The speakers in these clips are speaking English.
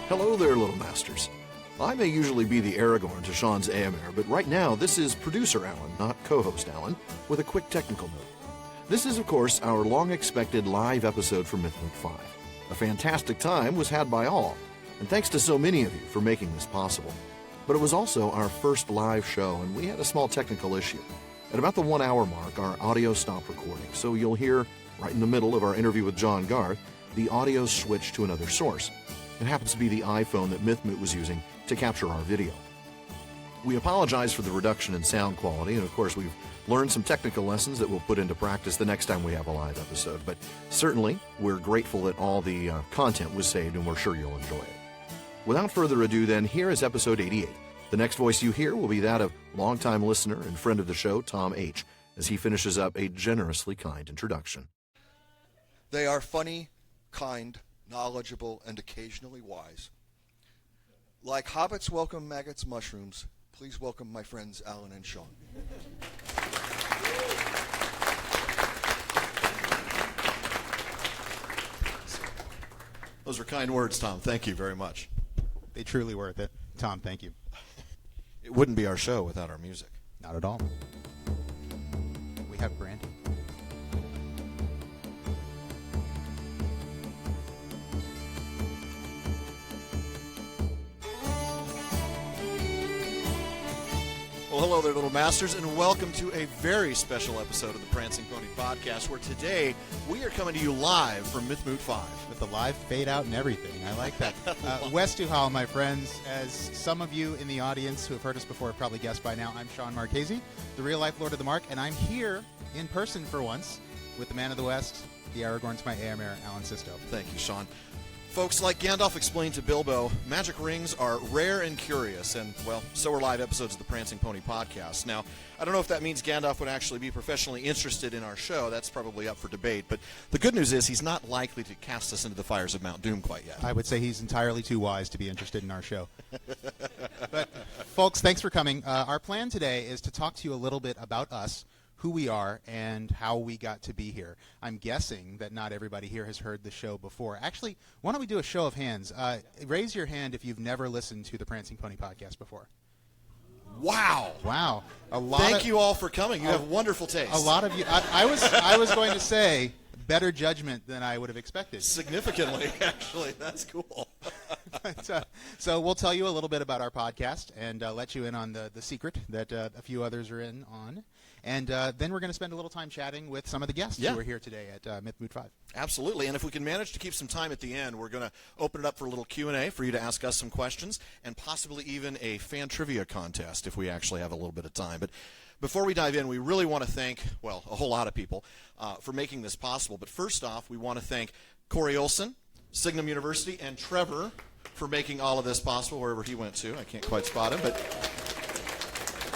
Hello there, little masters. I may usually be the Aragorn to Shawn's Éomer, but right now this is producer Alan, not co-host Alan, with a quick technical note. This is, of course, our long-expected live episode for Mythmoot 5. A fantastic time was had by all, and thanks to so many of you for making this possible. But it was also our first live show, and we had a small technical issue. At about the 1 hour mark, our audio stopped recording, so you'll hear, right in the middle of our interview with John Garth, the audio switched to another source. It happens to be the iPhone that Mythmoot was using to capture our video. We apologize for the reduction in sound quality, and of course we've learned some technical lessons that we'll put into practice the next time we have a live episode, but certainly we're grateful that all the content was saved, and we're sure you'll enjoy it. Without further ado then, here is episode 88. The next voice you hear will be that of longtime listener and friend of the show, Tom H., as he finishes up a generously kind introduction. They are funny, kind, knowledgeable, and occasionally wise. Like hobbits welcome maggots, mushrooms, please welcome my friends Alan and Shawn. Those are kind words, Tom. Thank you very much. They truly worth it. Tom, thank you. It wouldn't be our show without our music. Not at all. We have Brandy. Well, hello there, little masters, and welcome to a very special episode of the Prancing Pony Podcast, where today we are coming to you live from Mythmoot 5. With the live fade out and everything. I like that. West Duhal, my friends. As some of you in the audience who have heard us before have probably guessed by now, I'm Shawn Marchese, the real-life Lord of the Mark, and I'm here in person for once with the man of the West, the Aragorn to my Éomer, Alan Sisto. Thank you, Shawn. Folks, like Gandalf explained to Bilbo, magic rings are rare and curious, and, well, so are live episodes of the Prancing Pony Podcast. Now, I don't know if that means Gandalf would actually be professionally interested in our show. That's probably up for debate. But the good news is he's not likely to cast us into the fires of Mount Doom quite yet. I would say he's entirely too wise to be interested in our show. But, folks, thanks for coming. Our plan today is to talk to you a little bit about us, who we are, and how we got to be here. I'm guessing that not everybody here has heard the show before. Actually, why don't we do a show of hands? Raise your hand if you've never listened to the Prancing Pony Podcast before. Wow. Wow. Thank you all for coming. You have wonderful taste. A lot of you. I was going to say better judgment than I would have expected. Significantly, actually. That's cool. So we'll tell you a little bit about our podcast and let you in on the secret that a few others are in on. And then we're going to spend a little time chatting with some of the guests who are here today at Mythmoot 5. Absolutely. And if we can manage to keep some time at the end, we're going to open it up for a little Q&A for you to ask us some questions, and possibly even a fan trivia contest if we actually have a little bit of time. But before we dive in, we really want to thank, well, a whole lot of people for making this possible. But first off, we want to thank Corey Olsen, Signum University, and Trevor for making all of this possible wherever he went to. I can't quite spot him, but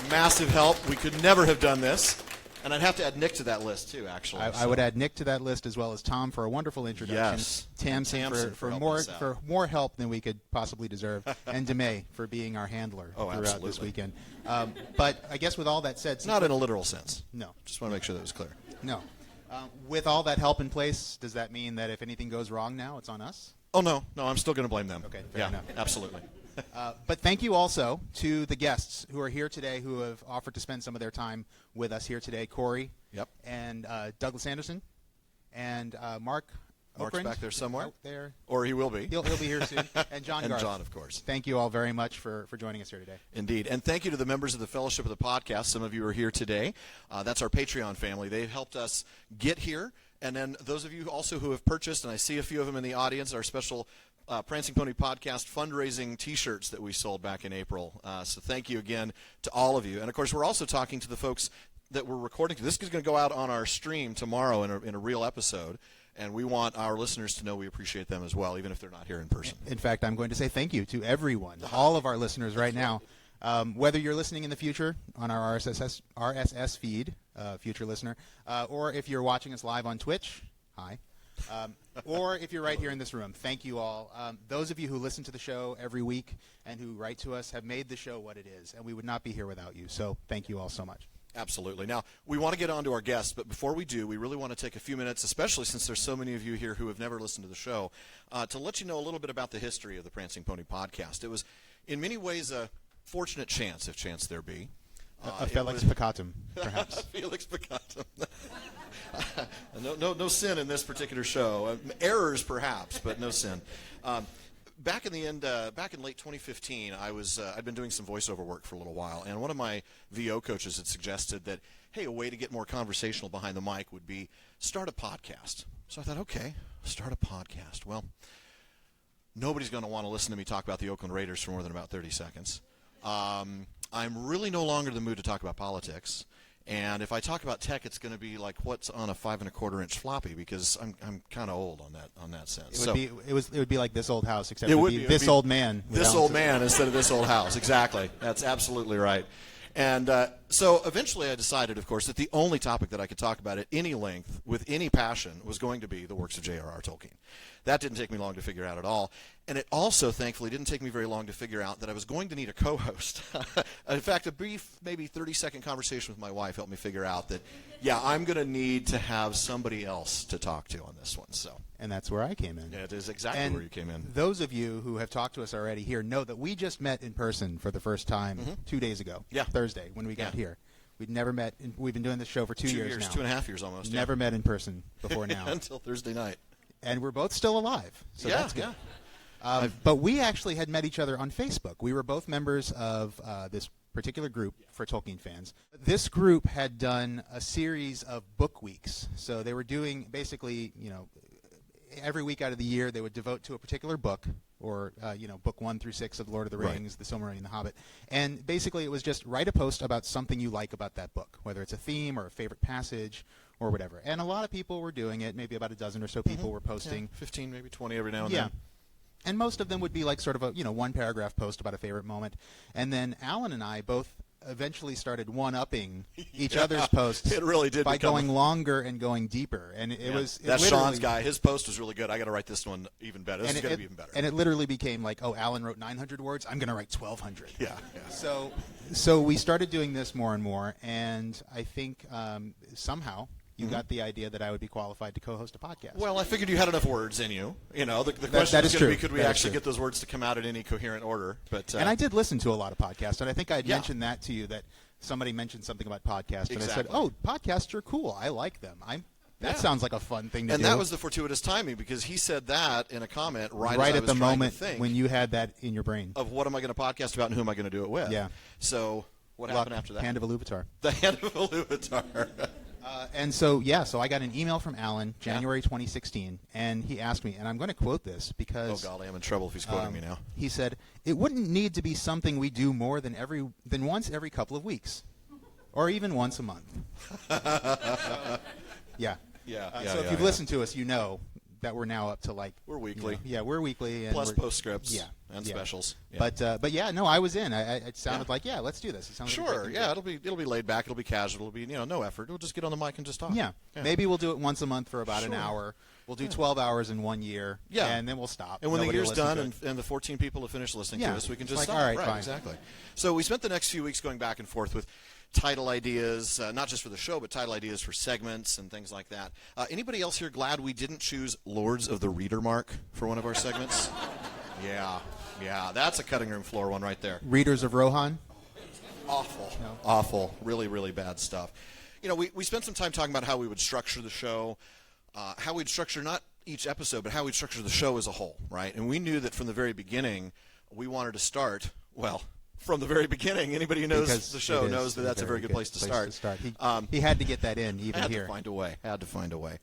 massive help. We could never have done this. And I'd have to add Nick to that list, too, actually. I would add Nick to that list, as well as Tom for a wonderful introduction. Yes. Tamsin for more help than we could possibly deserve. And DeMay for being our handler throughout this weekend. But I guess with all that said... Not in a literal sense. No. Just want to make sure that was clear. No. With all that help in place, does that mean that if anything goes wrong now, it's on us? Oh, no. No, I'm still going to blame them. Okay, fair enough. Absolutely. But thank you also to the guests who are here today who have offered to spend some of their time with us here today. Corey and Douglas Anderson and Marc Mark's Okrand, back there somewhere. Out there. Or he will be. He'll be here soon. And John Garth. And John, of course. Thank you all very much for joining us here today. Indeed. And thank you to the members of the Fellowship of the Podcast. Some of you are here today. That's our Patreon family. They've helped us get here. And then those of you also who have purchased, and I see a few of them in the audience, our special Prancing Pony Podcast fundraising T-shirts that we sold back in April. So thank you again to all of you. And, of course, we're also talking to the folks that we're recording to. This is going to go out on our stream tomorrow in a real episode. And we want our listeners to know we appreciate them as well, even if they're not here in person. In fact, I'm going to say thank you to everyone, all of our listeners right now. Whether you're listening in the future on our RSS feed, future listener, or if you're watching us live on Twitch, hi. Or if you're right here in this room, thank you all. Those of you who listen to the show every week and who write to us have made the show what it is, and we would not be here without you. So thank you all so much. Absolutely. Now, we want to get on to our guests, but before we do, we really want to take a few minutes, especially since there's so many of you here who have never listened to the show, to let you know a little bit about the history of the Prancing Pony podcast. It was, in many ways, a fortunate chance, if chance there be. A Felix Peccatum, perhaps. Felix Peccatum. No sin in this particular show. Errors, perhaps, but no sin. Back in late 2015, I'd been doing some voiceover work for a little while, and one of my VO coaches had suggested that, hey, a way to get more conversational behind the mic would be start a podcast. So I thought, okay, start a podcast. Well, nobody's going to want to listen to me talk about the Oakland Raiders for more than about 30 seconds. I'm really no longer in the mood to talk about politics. And if I talk about tech, it's going to be like what's on a 5 1/4-inch floppy, because I'm kind of old on that sense. It would be like This Old House, except it would be This Old Man. This Old Man instead of This Old House. Exactly. That's absolutely right. And so eventually I decided, of course, that the only topic that I could talk about at any length with any passion was going to be the works of J.R.R. Tolkien. That didn't take me long to figure out at all. And it also, thankfully, didn't take me very long to figure out that I was going to need a co-host. In fact, a brief, maybe 30-second conversation with my wife helped me figure out that, yeah, I'm going to need to have somebody else to talk to on this one. So. And that's where I came in. Yeah, it is exactly where you came in. Those of you who have talked to us already here know that we just met in person for the first time 2 days ago, Thursday, when we got here. We'd never met. We've been doing this show for 2 years now. 2.5 years almost. Never met in person before now. Until Thursday night. And we're both still alive, so that's good. Yeah. But we actually had met each other on Facebook. We were both members of this particular group for Tolkien fans. This group had done a series of book weeks. So they were doing basically, every week out of the year they would devote to a particular book, or book 1 through 6 of The Lord of the Rings, The Silmarillion, The Hobbit. And basically it was just write a post about something you like about that book, whether it's a theme or a favorite passage or whatever. And a lot of people were doing it. Maybe about a dozen or so people were posting. 15, maybe 20 every now and then. And most of them would be like sort of a one-paragraph post about a favorite moment. And then Alan and I both eventually started one-upping each other's posts. It really did by going longer and going deeper. And it was that's Shawn's guy. His post was really good. I got to write this one even better. This is going to be even better. And it literally became like, oh, Alan wrote 900 words. I'm going to write 1,200. Yeah. So we started doing this more and more. And I think somehow you got the idea that I would be qualified to co-host a podcast. Well, I figured you had enough words in you. The question is going to be, could we actually get those words to come out in any coherent order? But and I did listen to a lot of podcasts, and I think I had mentioned that to you, that somebody mentioned something about podcasts, and I said, oh, podcasts are cool. I like them. That sounds like a fun thing to do. And that was the fortuitous timing, because he said that in a comment right as I at was the trying moment to think when you had that in your brain. Of what am I going to podcast about and who am I going to do it with? Yeah. So what happened after that? Hand of Iluvatar. The Hand of Iluvatar. And so I got an email from Alan, January 2016, and he asked me, and I'm going to quote this because... Oh, golly, I'm in trouble if he's quoting me now. He said, it wouldn't need to be something we do more than once every couple of weeks, or even once a month. Yeah. So if you've listened to us, you know that we're now up to like... We're weekly. We're weekly. And plus postscripts and specials. Yeah. But I was in. It sounded like, let's do this. It sounded sure, it'll be laid back. It'll be casual. It'll be, no effort. We'll just get on the mic and just talk. Yeah. Maybe we'll do it once a month for about an hour. We'll do 12 hours in 1 year. Yeah. And then we'll stop. And when the year's done and the 14 people have finished listening to us, we can just stop. All right, fine. Exactly. So we spent the next few weeks going back and forth with title ideas, not just for the show, but title ideas for segments and things like that. Anybody else here glad we didn't choose Lords of the Reader Mark for one of our segments? Yeah, that's a cutting room floor one right there. Readers of Rohan? Awful. Really, really bad stuff. We spent some time talking about how we would structure the show, how we'd structure not each episode, but how we'd structure the show as a whole, right? And we knew that from the very beginning, we wanted to start, from the very beginning, anybody who knows the show knows that that's a very good place to start. He had to get that in even here. Had to find a way.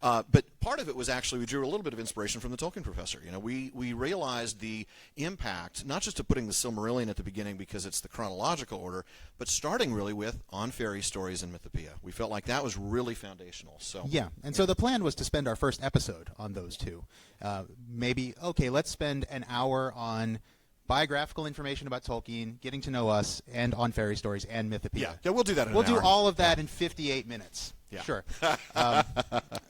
But part of it was actually we drew a little bit of inspiration from the Tolkien professor. We realized the impact, not just of putting the Silmarillion at the beginning because it's the chronological order, but starting really with On Fairy Stories and Mythopoeia. We felt like that was really foundational. So so the plan was to spend our first episode on those two. Let's spend an hour on biographical information about Tolkien, getting to know us, and On Fairy Stories and Mythopoeia. Yeah, we'll do that in We'll an hour. do all of that in 58 minutes. Yeah. Sure.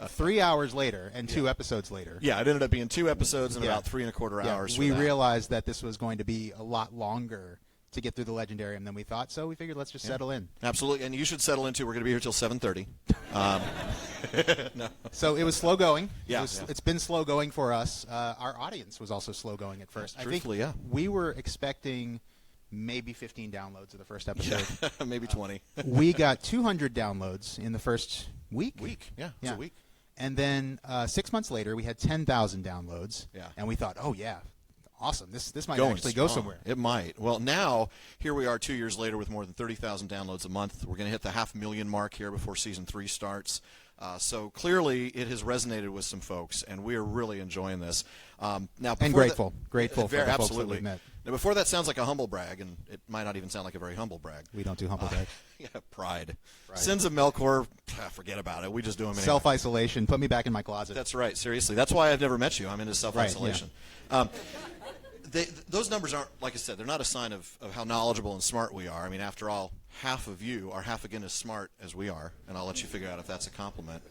3 hours later and 2 episodes later. Yeah, it ended up being 2 episodes and about 3 1/4 hours. We realized that this was going to be a lot longer to get through the Legendarium than we thought, so we figured let's just settle in. Absolutely, and you should settle into. We're going to be here till 7:30. No. So it was slow going. Yeah, It's been slow going for us. Our audience was also slow going at first. Truthfully, I think we were expecting maybe 15 downloads of the first episode. Yeah, maybe 20. We got 200 downloads in the first week. Yeah, it's a week. And then 6 months later, we had 10,000 downloads. Yeah. And we thought, oh, yeah, awesome. This might Going actually go strong. somewhere. It might. Well, now, here we are 2 years later with more than 30,000 downloads a month. We're going to hit the 500,000 mark here before Season 3 starts. So clearly it has resonated with some folks, and we are really enjoying this. Now, And grateful. Grateful for the absolutely. folks that we've met. Now, before that sounds like a humble brag, and it might not even sound like a very humble brag. We don't do humble brag. Yeah, pride. Sins of Melkor, forget about it. We just do them anyway. Self-isolation. Put me back in my closet. That's right, seriously. That's why I've never met you. I'm into self-isolation. Right, Those numbers aren't, like I said, they're not a sign of how knowledgeable and smart we are. I mean, after all, half of you are half again as smart as we are, and I'll let you figure out if that's a compliment.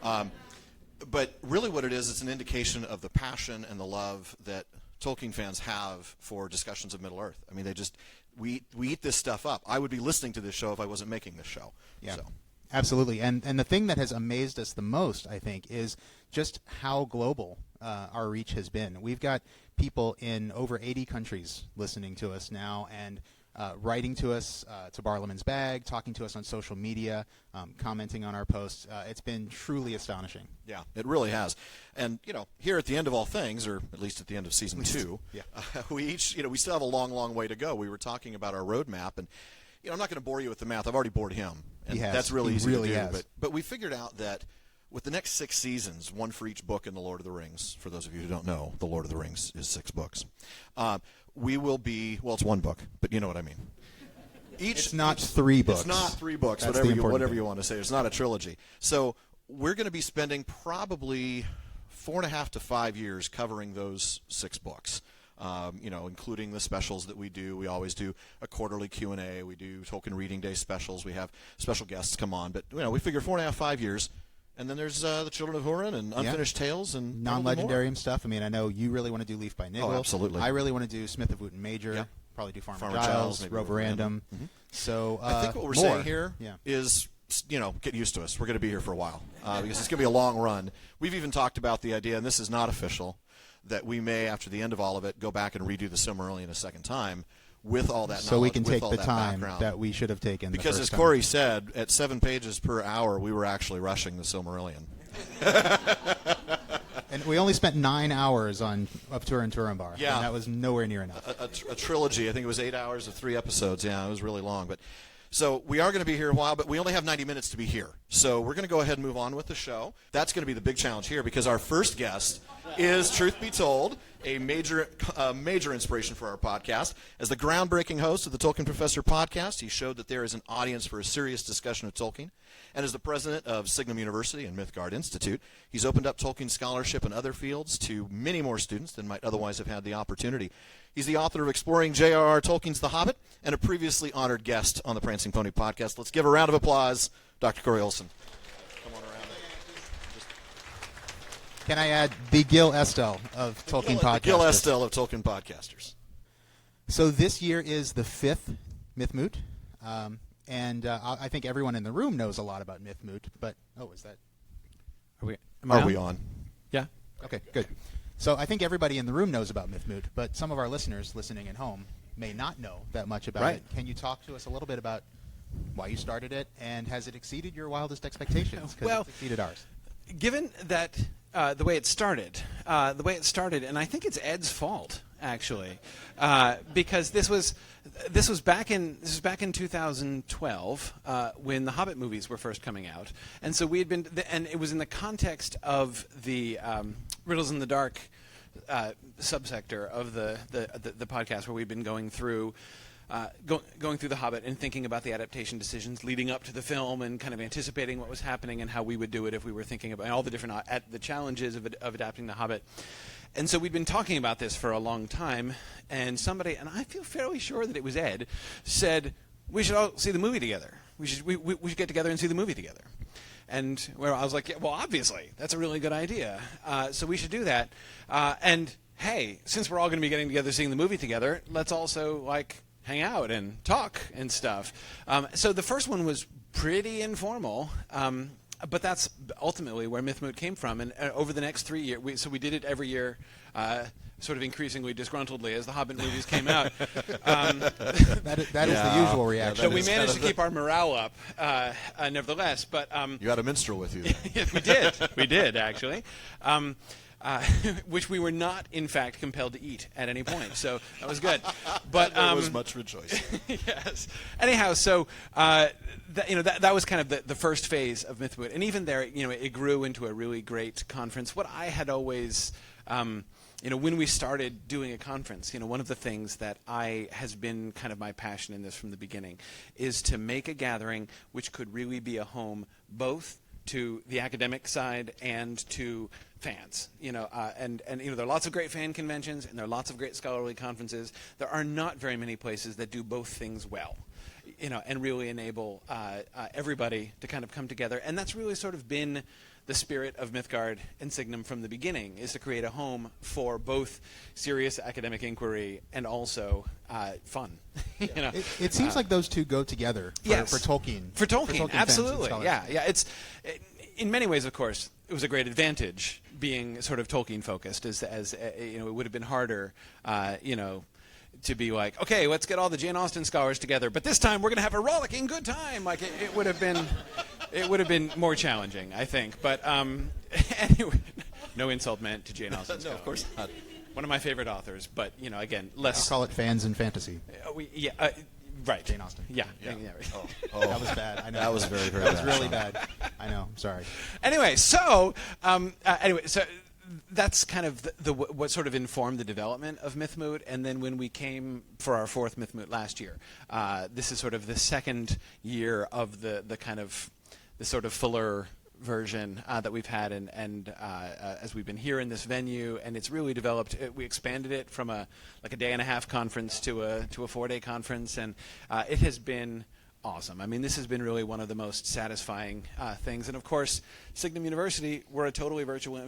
But really what it is, it's an indication of the passion and the love that Tolkien fans have for discussions of Middle-earth. I mean, we eat this stuff up. I would be listening to this show if I wasn't making this show. Yeah, so. Absolutely. And the thing that has amazed us the most, I think, is just how global our reach has been. We've got people in over 80 countries listening to us now and writing to us to Barlaman's Bag, talking to us on social media, commenting on our posts. It's been truly astonishing. Yeah, it really has. And, here at the end of all things, or at least at the end of Season 2, we still have a long, long way to go. We were talking about our roadmap, and, I'm not going to bore you with the math. I've already bored him. And that's really easy to do. But we figured out that with the next 6 seasons, one for each book in The Lord of the Rings, for those of you who don't know, The Lord of the Rings is 6 books, we will be, well, it's 1 book, but you know what I mean. It's not 3 books. It's not 3 books, That's whatever you want to say. It's not a trilogy. So we're going to be spending probably 4.5 to 5 years covering those 6 books. Including the specials that we do. We always do a quarterly Q&A. We do Tolkien Reading Day specials. We have special guests come on. But, we figure 4.5, 5 years. And then there's the Children of Hurin and Unfinished Tales and non-legendarium stuff. I mean, I know you really want to do Leaf by Niggle. Oh, absolutely. I really want to do Smith of Wooten Major. Yep. Probably do Farmer Giles, Giles, maybe Roverandom. Mm-hmm. So I think what we're saying here is, get used to us. We're going to be here for a while because it's going to be a long run. We've even talked about the idea, and this is not official, that we may, after the end of all of it, go back and redo the Silmarillion a second time with all that knowledge, so we can take the time background. that we should have taken. Because as Corey said, at 7 pages per hour, we were actually rushing the Silmarillion. And we only spent 9 hours of Turin Turambar. Yeah. And that was nowhere near enough. A trilogy. I think it was 8 hours of 3 episodes. Yeah, it was really long. But so we are going to be here a while, but we only have 90 minutes to be here. So we're going to go ahead and move on with the show. That's going to be the big challenge here because our first guest is, truth be told, a major inspiration for our podcast. As the groundbreaking host of the Tolkien Professor podcast, he showed that there is an audience for a serious discussion of Tolkien. And as the president of Signum University and Mythgard Institute, he's opened up Tolkien scholarship in other fields to many more students than might otherwise have had the opportunity. He's the author of Exploring J.R.R. Tolkien's The Hobbit and a previously honored guest on the Prancing Pony podcast. Let's give a round of applause, Dr. Corey Olsen. Come on around. Can I add the Gil Estelle of Tolkien Podcasters? The Gil Estelle of Tolkien Podcasters. So this year is the 5th Mythmoot, and I think everyone in the room knows a lot about Mythmoot. But is that? Are we on? Yeah. Okay, good. So I think everybody in the room knows about Mythmoot, but some of our listeners listening at home may not know that much about it. Can you talk to us a little bit about why you started it, and has it exceeded your wildest expectations? Because it's exceeded ours. Given that the way it started, and I think it's Ed's fault actually, because this was back in 2012 when the Hobbit movies were first coming out, and so we had been, and it was in the context of the Riddles in the Dark subsector of the podcast where we've been going through. Going through The Hobbit and thinking about the adaptation decisions leading up to the film and kind of anticipating what was happening and how we would do it if we were thinking about all the different the challenges of adapting The Hobbit. And so we'd been talking about this for a long time, and somebody, and I feel fairly sure that it was Ed, said, we should all see the movie together. We should get together and see the movie together. And where I was like, well, obviously, that's a really good idea. So we should do that. And hey, since we're all going to be getting together, seeing the movie together, let's also hang out and talk and stuff. So the first one was pretty informal. But that's ultimately where Mythmoot came from. And over the next 3 years, so we did it every year, sort of increasingly disgruntledly as the Hobbit movies came out. That is the usual reaction. So we managed to keep our morale up, nevertheless. But You had a minstrel with you. we did. We did, actually. Which we were not, in fact, compelled to eat at any point. So that was good. But there was much rejoicing. Yes. Anyhow, so that was kind of the first phase of Mythmoot, and even there, it grew into a really great conference. What I had always, when we started doing a conference, one of the things that has been kind of my passion in this from the beginning is to make a gathering which could really be a home both to the academic side and to fans, and there are lots of great fan conventions and there are lots of great scholarly conferences. There are not very many places that do both things well, and really enable everybody to kind of come together. And that's really sort of been the spirit of Mythgard and Signum from the beginning, is to create a home for both serious academic inquiry and also fun. It seems like those two go together for Tolkien. For Tolkien, absolutely. Fans and Yeah. In many ways, of course, it was a great advantage being sort of Tolkien focused, as it would have been harder, to be like, okay, let's get all the Jane Austen scholars together, but this time we're going to have a rollicking good time. Like it would have been more challenging, I think. But anyway, no insult meant to Jane Austen. No, of course not. One of my favorite authors, but again, less. I'll call it fans and fantasy. Right. Jane Austen. Yeah. Yeah. Right. Oh, That was bad. I know. That was very, very That bad. was really bad. I know. I'm sorry. Anyway, so that's kind of what sort of informed the development of Mythmoot. And then when we came for our fourth Mythmoot last year, this is sort of the second year of the kind of the sort of fuller version that we've had, and as we've been here in this venue, and it's really developed. We expanded it from a day and a half conference to a 4-day conference, and it has been awesome. I mean, this has been really one of the most satisfying things. And of course, Signum University, we're a totally virtual,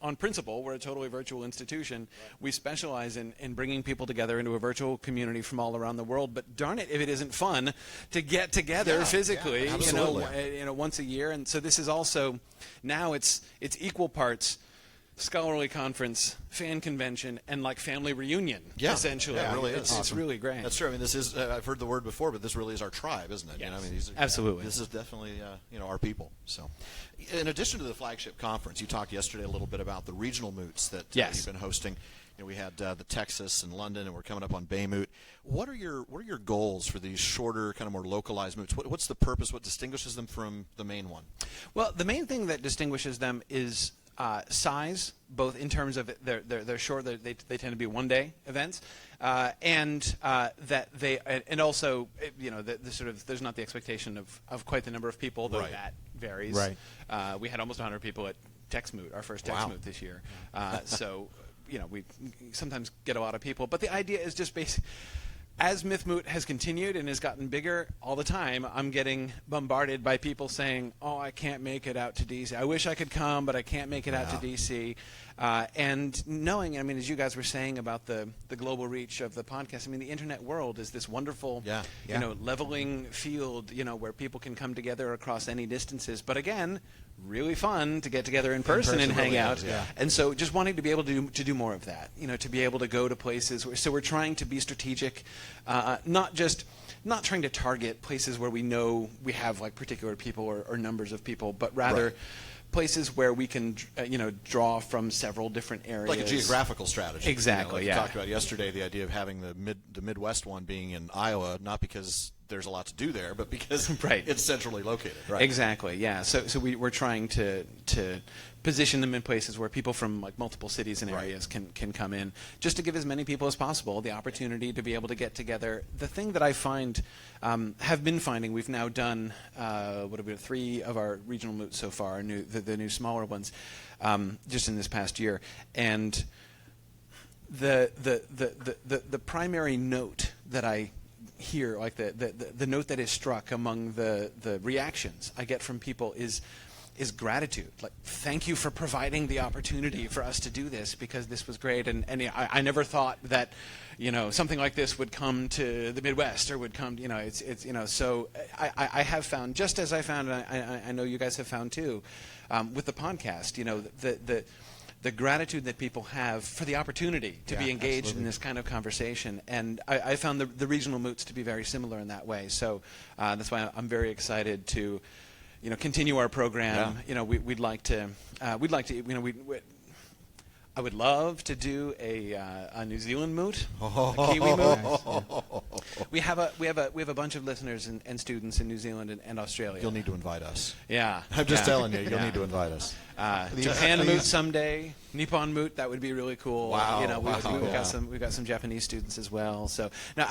on principle, we're a totally virtual institution. Right. We specialize in bringing people together into a virtual community from all around the world. But darn it, if it isn't fun to get together physically, once a year. And so this is also, now it's equal parts scholarly conference, fan convention, and like family reunion, essentially. Yeah, it really is. It's really great. That's true. I mean, this is, I've heard the word before, but this really is our tribe, isn't it? Yes. Absolutely. This is definitely, our people. So, in addition to the flagship conference, you talked yesterday a little bit about the regional moots that you've been hosting. We had the Texas and London, and we're coming up on Baymoot. What are your goals for these shorter, kind of more localized moots? What's the purpose? What distinguishes them from the main one? Well, the main thing that distinguishes them is size, both in terms of they're short. They tend to be one-day events, and that they and also the sort of there's not the expectation of quite the number of people, though that varies. Right. We had almost 100 people at TexMoot, our first TexMoot this year. So we sometimes get a lot of people, but the idea is just basic. As Mythmoot has continued and has gotten bigger all the time, I'm getting bombarded by people saying, "Oh, I can't make it out to DC. I wish I could come, but I can't make it out to DC." And knowing, as you guys were saying about the global reach of the podcast, the internet world is this wonderful, leveling field, where people can come together across any distances. But again, really fun to get together in person and hang out. Yeah. And so just wanting to be able to do more of that, to be able to go to places. So we're trying to be strategic, not trying to target places where we know we have like particular people or numbers of people, but rather places where we can, draw from several different areas. Like a geographical strategy. Exactly, We talked about yesterday, the idea of having the Midwest one being in Iowa, not because there's a lot to do there, but because it's centrally located. Right. Exactly, yeah. So we're trying to position them in places where people from like multiple cities and areas can come in, just to give as many people as possible the opportunity to be able to get together. The thing that I find, have been finding, we've now done 3 of our regional moots so far, the new smaller ones, just in this past year, and the primary note that I hear, like the note that is struck among the reactions I get from people is is gratitude. Like, thank you for providing the opportunity for us to do this, because this was great. And I never thought that, something like this would come to the Midwest, or would come, so I have found, just as I found, and I know you guys have found too, with the podcast, the gratitude that people have for the opportunity to be engaged in this kind of conversation. And I found the regional moots to be very similar in that way. So that's why I'm very excited to, continue our program. Yeah. We'd like to, I would love to do a New Zealand moot, a Kiwi moot. We have a bunch of listeners and students in New Zealand and Australia. You'll need to invite us. Yeah, I'm just telling you, you'll need to invite us. Japan moot someday. Nippon moot, that would be really cool. Wow. We've got some Japanese students as well. So now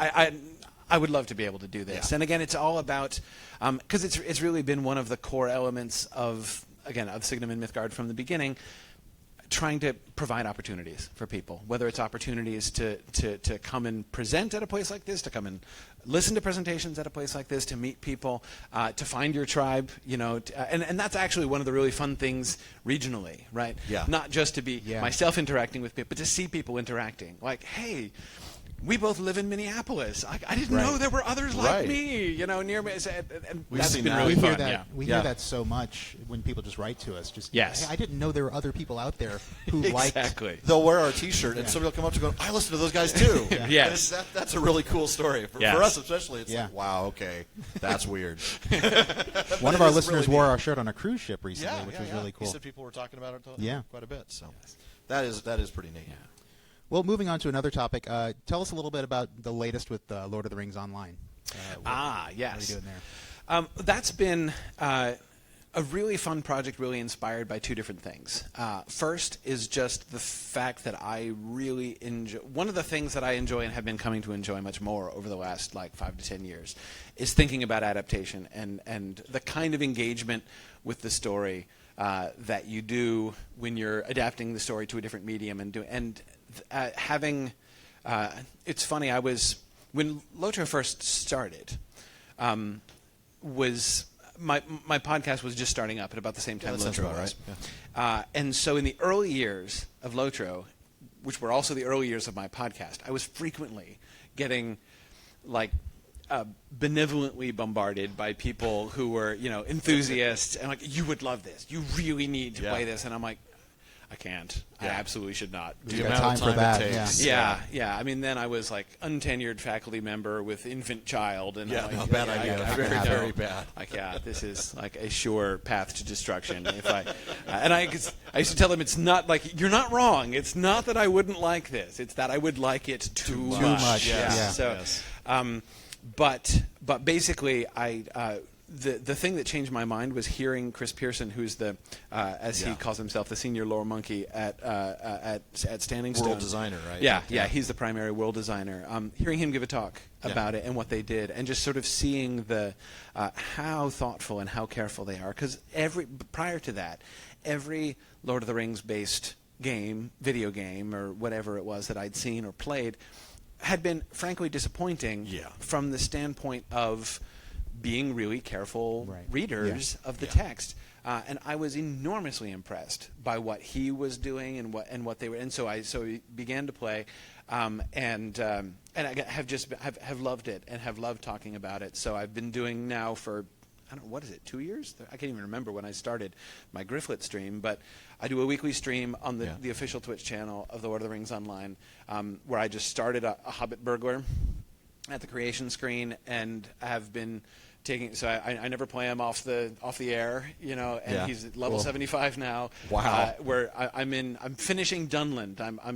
I would love to be able to do this. Yeah. And again, it's all about, because it's really been one of the core elements of Signum and Mythgard from the beginning, trying to provide opportunities for people, whether it's opportunities to come and present at a place like this, to come and listen to presentations at a place like this, to meet people, to find your tribe, and that's actually one of the really fun things regionally, right? Yeah. Not just to be myself interacting with people, but to see people interacting. Like, hey, we both live in Minneapolis. I didn't know there were others like me, near me. And that's been really fun. We hear that so much when people just write to us. Just, yes. Hey, I didn't know there were other people out there who Exactly. They'll wear our T-shirt, and somebody will come up to go, I listen to those guys too. Yes. That's a really cool story. For us especially, it's like, wow, okay, that's weird. One of our listeners wore our shirt on a cruise ship recently, which was really cool. He said people were talking about it quite a bit. So that is pretty neat. Yeah. Well, moving on to another topic, tell us a little bit about the latest with Lord of the Rings Online. Yes. What are you doing there? That's been a really fun project, really inspired by two different things. First is just the fact that I really enjoy, one of the things that I enjoy and have been coming to enjoy much more over the last 5 to 10 years is thinking about adaptation and the kind of engagement with the story that you do when you're adapting the story to a different medium having it's funny, when Lotro first started, was my podcast was just starting up at about the same time Lotro was. Right? And so in the early years of Lotro, which were also the early years of my podcast, I was frequently getting benevolently bombarded by people who were, enthusiasts and you would love this. You really need to play this. And I'm like, I can't. I absolutely should not. Do time for that. It takes. Yeah. I mean, then I was untenured faculty member with infant child, and bad idea. Very bad. This is a sure path to destruction. I used to tell them it's not you're not wrong. It's not that I wouldn't like this. It's that I would like it too much. Yes. So, but basically, The thing that changed my mind was hearing Chris Pearson, who's as he calls himself, the senior lore monkey at Standing Stone. World designer, right? Yeah, he's the primary world designer. Hearing him give a talk about it and what they did, and just sort of seeing how thoughtful and how careful they are. Because prior to that, every Lord of the Rings based game, video game, or whatever it was that I'd seen or played, had been frankly disappointing from the standpoint of being really careful readers of the text, and I was enormously impressed by what he was doing and what they were. And so I began to play, and I have loved it and have loved talking about it. So I've been doing now for 2 years? I can't even remember when I started my Grifflet stream, but I do a weekly stream on the official Twitch channel of the Lord of the Rings Online, where I just started a Hobbit burglar at the creation screen, and have been taking. So I never play him off the air, and he's at level 75 now. Wow. Where I'm finishing Dunland. I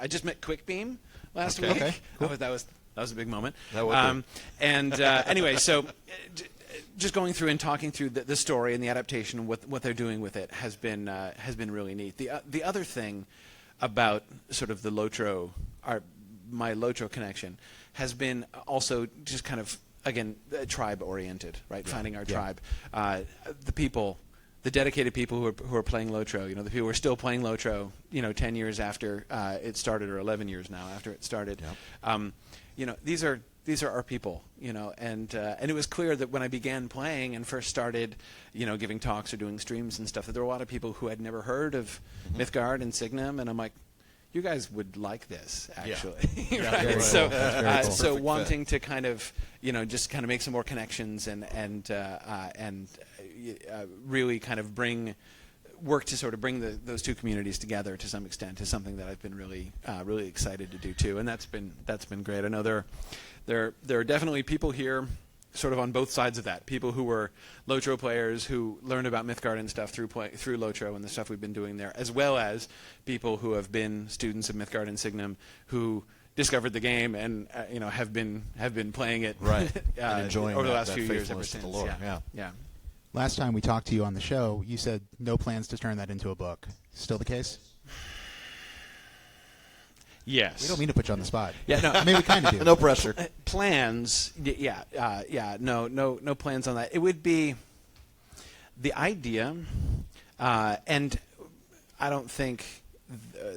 just met Quickbeam last week. Okay. Cool. That was a big moment. That would be. Anyway, so just going through and talking through the story and the adaptation and what they're doing with it has been really neat. The other thing about sort of the Lotro, my Lotro connection, has been also just kind of, again, tribe oriented, right? Finding our tribe, the dedicated people who are playing Lotro, the people who are still playing Lotro, 10 years after it started, or 11 years now after it started. These are these are our people, and it was clear that when I began playing and first started, giving talks or doing streams and stuff, that there were a lot of people who had never heard of Mythgard and Signum, and I'm like, you guys would like this, actually. Yeah. Right? Very So, cool. so wanting to kind of, just kind of make some more connections and really kind of work to sort of bring those two communities together to some extent is something that I've been really really excited to do too, and that's been great. I know there are definitely people here sort of on both sides of that. People who were Lotro players who learned about Mythgard and stuff through Lotro and the stuff we've been doing there, as well as people who have been students of Mythgard and Signum who discovered the game and have been playing it Right. And enjoying over the that last few years ever faithfulness to since. the lore. Yeah. Last time we talked to you on the show, you said no plans to turn that into a book. Still the case? Yes. We don't mean to put you on the spot. Yeah, no. I mean, we kind of do. No pressure. Plans, no plans on that. It would be the idea, and I don't think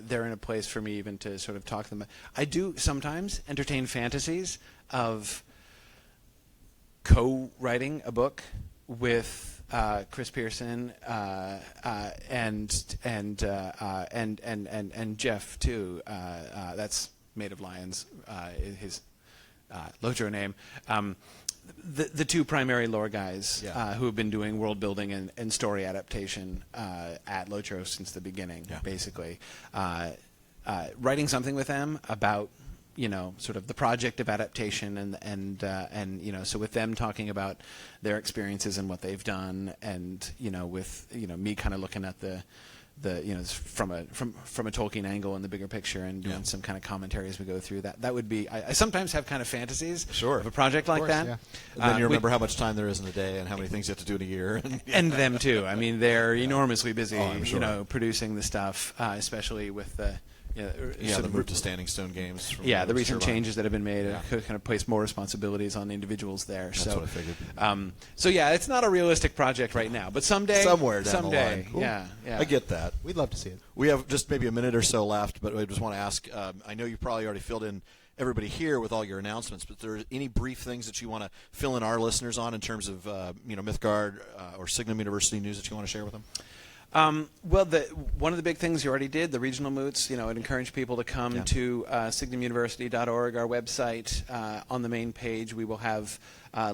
they're in a place for me even to sort of talk to them. I do sometimes entertain fantasies of co-writing a book with Chris Pearson and Jeff too. That's Made of Lions, his Lotro name. The two primary lore guys who have been doing world building and story adaptation at Lotro since the beginning, basically. Writing something with them about sort of the project of adaptation and so with them talking about their experiences and what they've done, and with me kind of looking at the from a Tolkien angle and the bigger picture and doing some kind of commentary as we go through that would be. I sometimes have kind of fantasies of a project like that. And then you remember how much time there is in a day and how many things you have to do in a year. And them too. I mean, they're enormously busy, I'm sure. Producing the stuff, especially with the the move to Standing Stone games. From the recent Turbine. changes that have been made kind of place more responsibilities on the individuals there. That's so, what I figured. So it's not a realistic project right now, but someday, Somewhere down the line. Cool. Yeah. I get that. We'd love to see it. We have just maybe a minute or so left, but I just want to ask, I know you probably already filled in everybody here with all your announcements, but are there any brief things that you want to fill in our listeners on in terms of Mythgard or Signum University news that you want to share with them? Well, one of the big things you already did, the regional moots, I'd encourage people to come to signumuniversity.org, our website. On the main page, we will have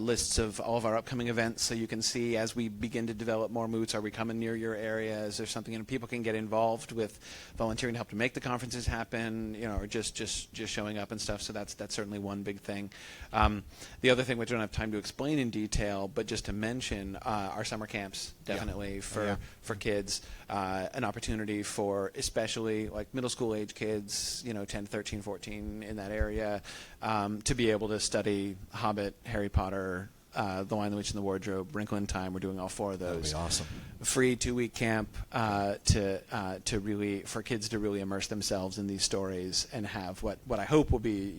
lists of all of our upcoming events, so you can see as we begin to develop more moots, are we coming near your area? Is there something, people can get involved with volunteering to help to make the conferences happen, or just showing up and stuff. So that's certainly one big thing. The other thing, which I don't have time to explain in detail, but just to mention, our summer camps, definitely for kids, an opportunity for especially like middle school age kids, 10, 13, 14 in that area, to be able to study Hobbit, Harry Potter, The Lion, the Witch, and the Wardrobe, Wrinkle in Time. We're doing all four of those. That'd be awesome. Free 2-week camp to really, for kids to really immerse themselves in these stories and have what I hope will be,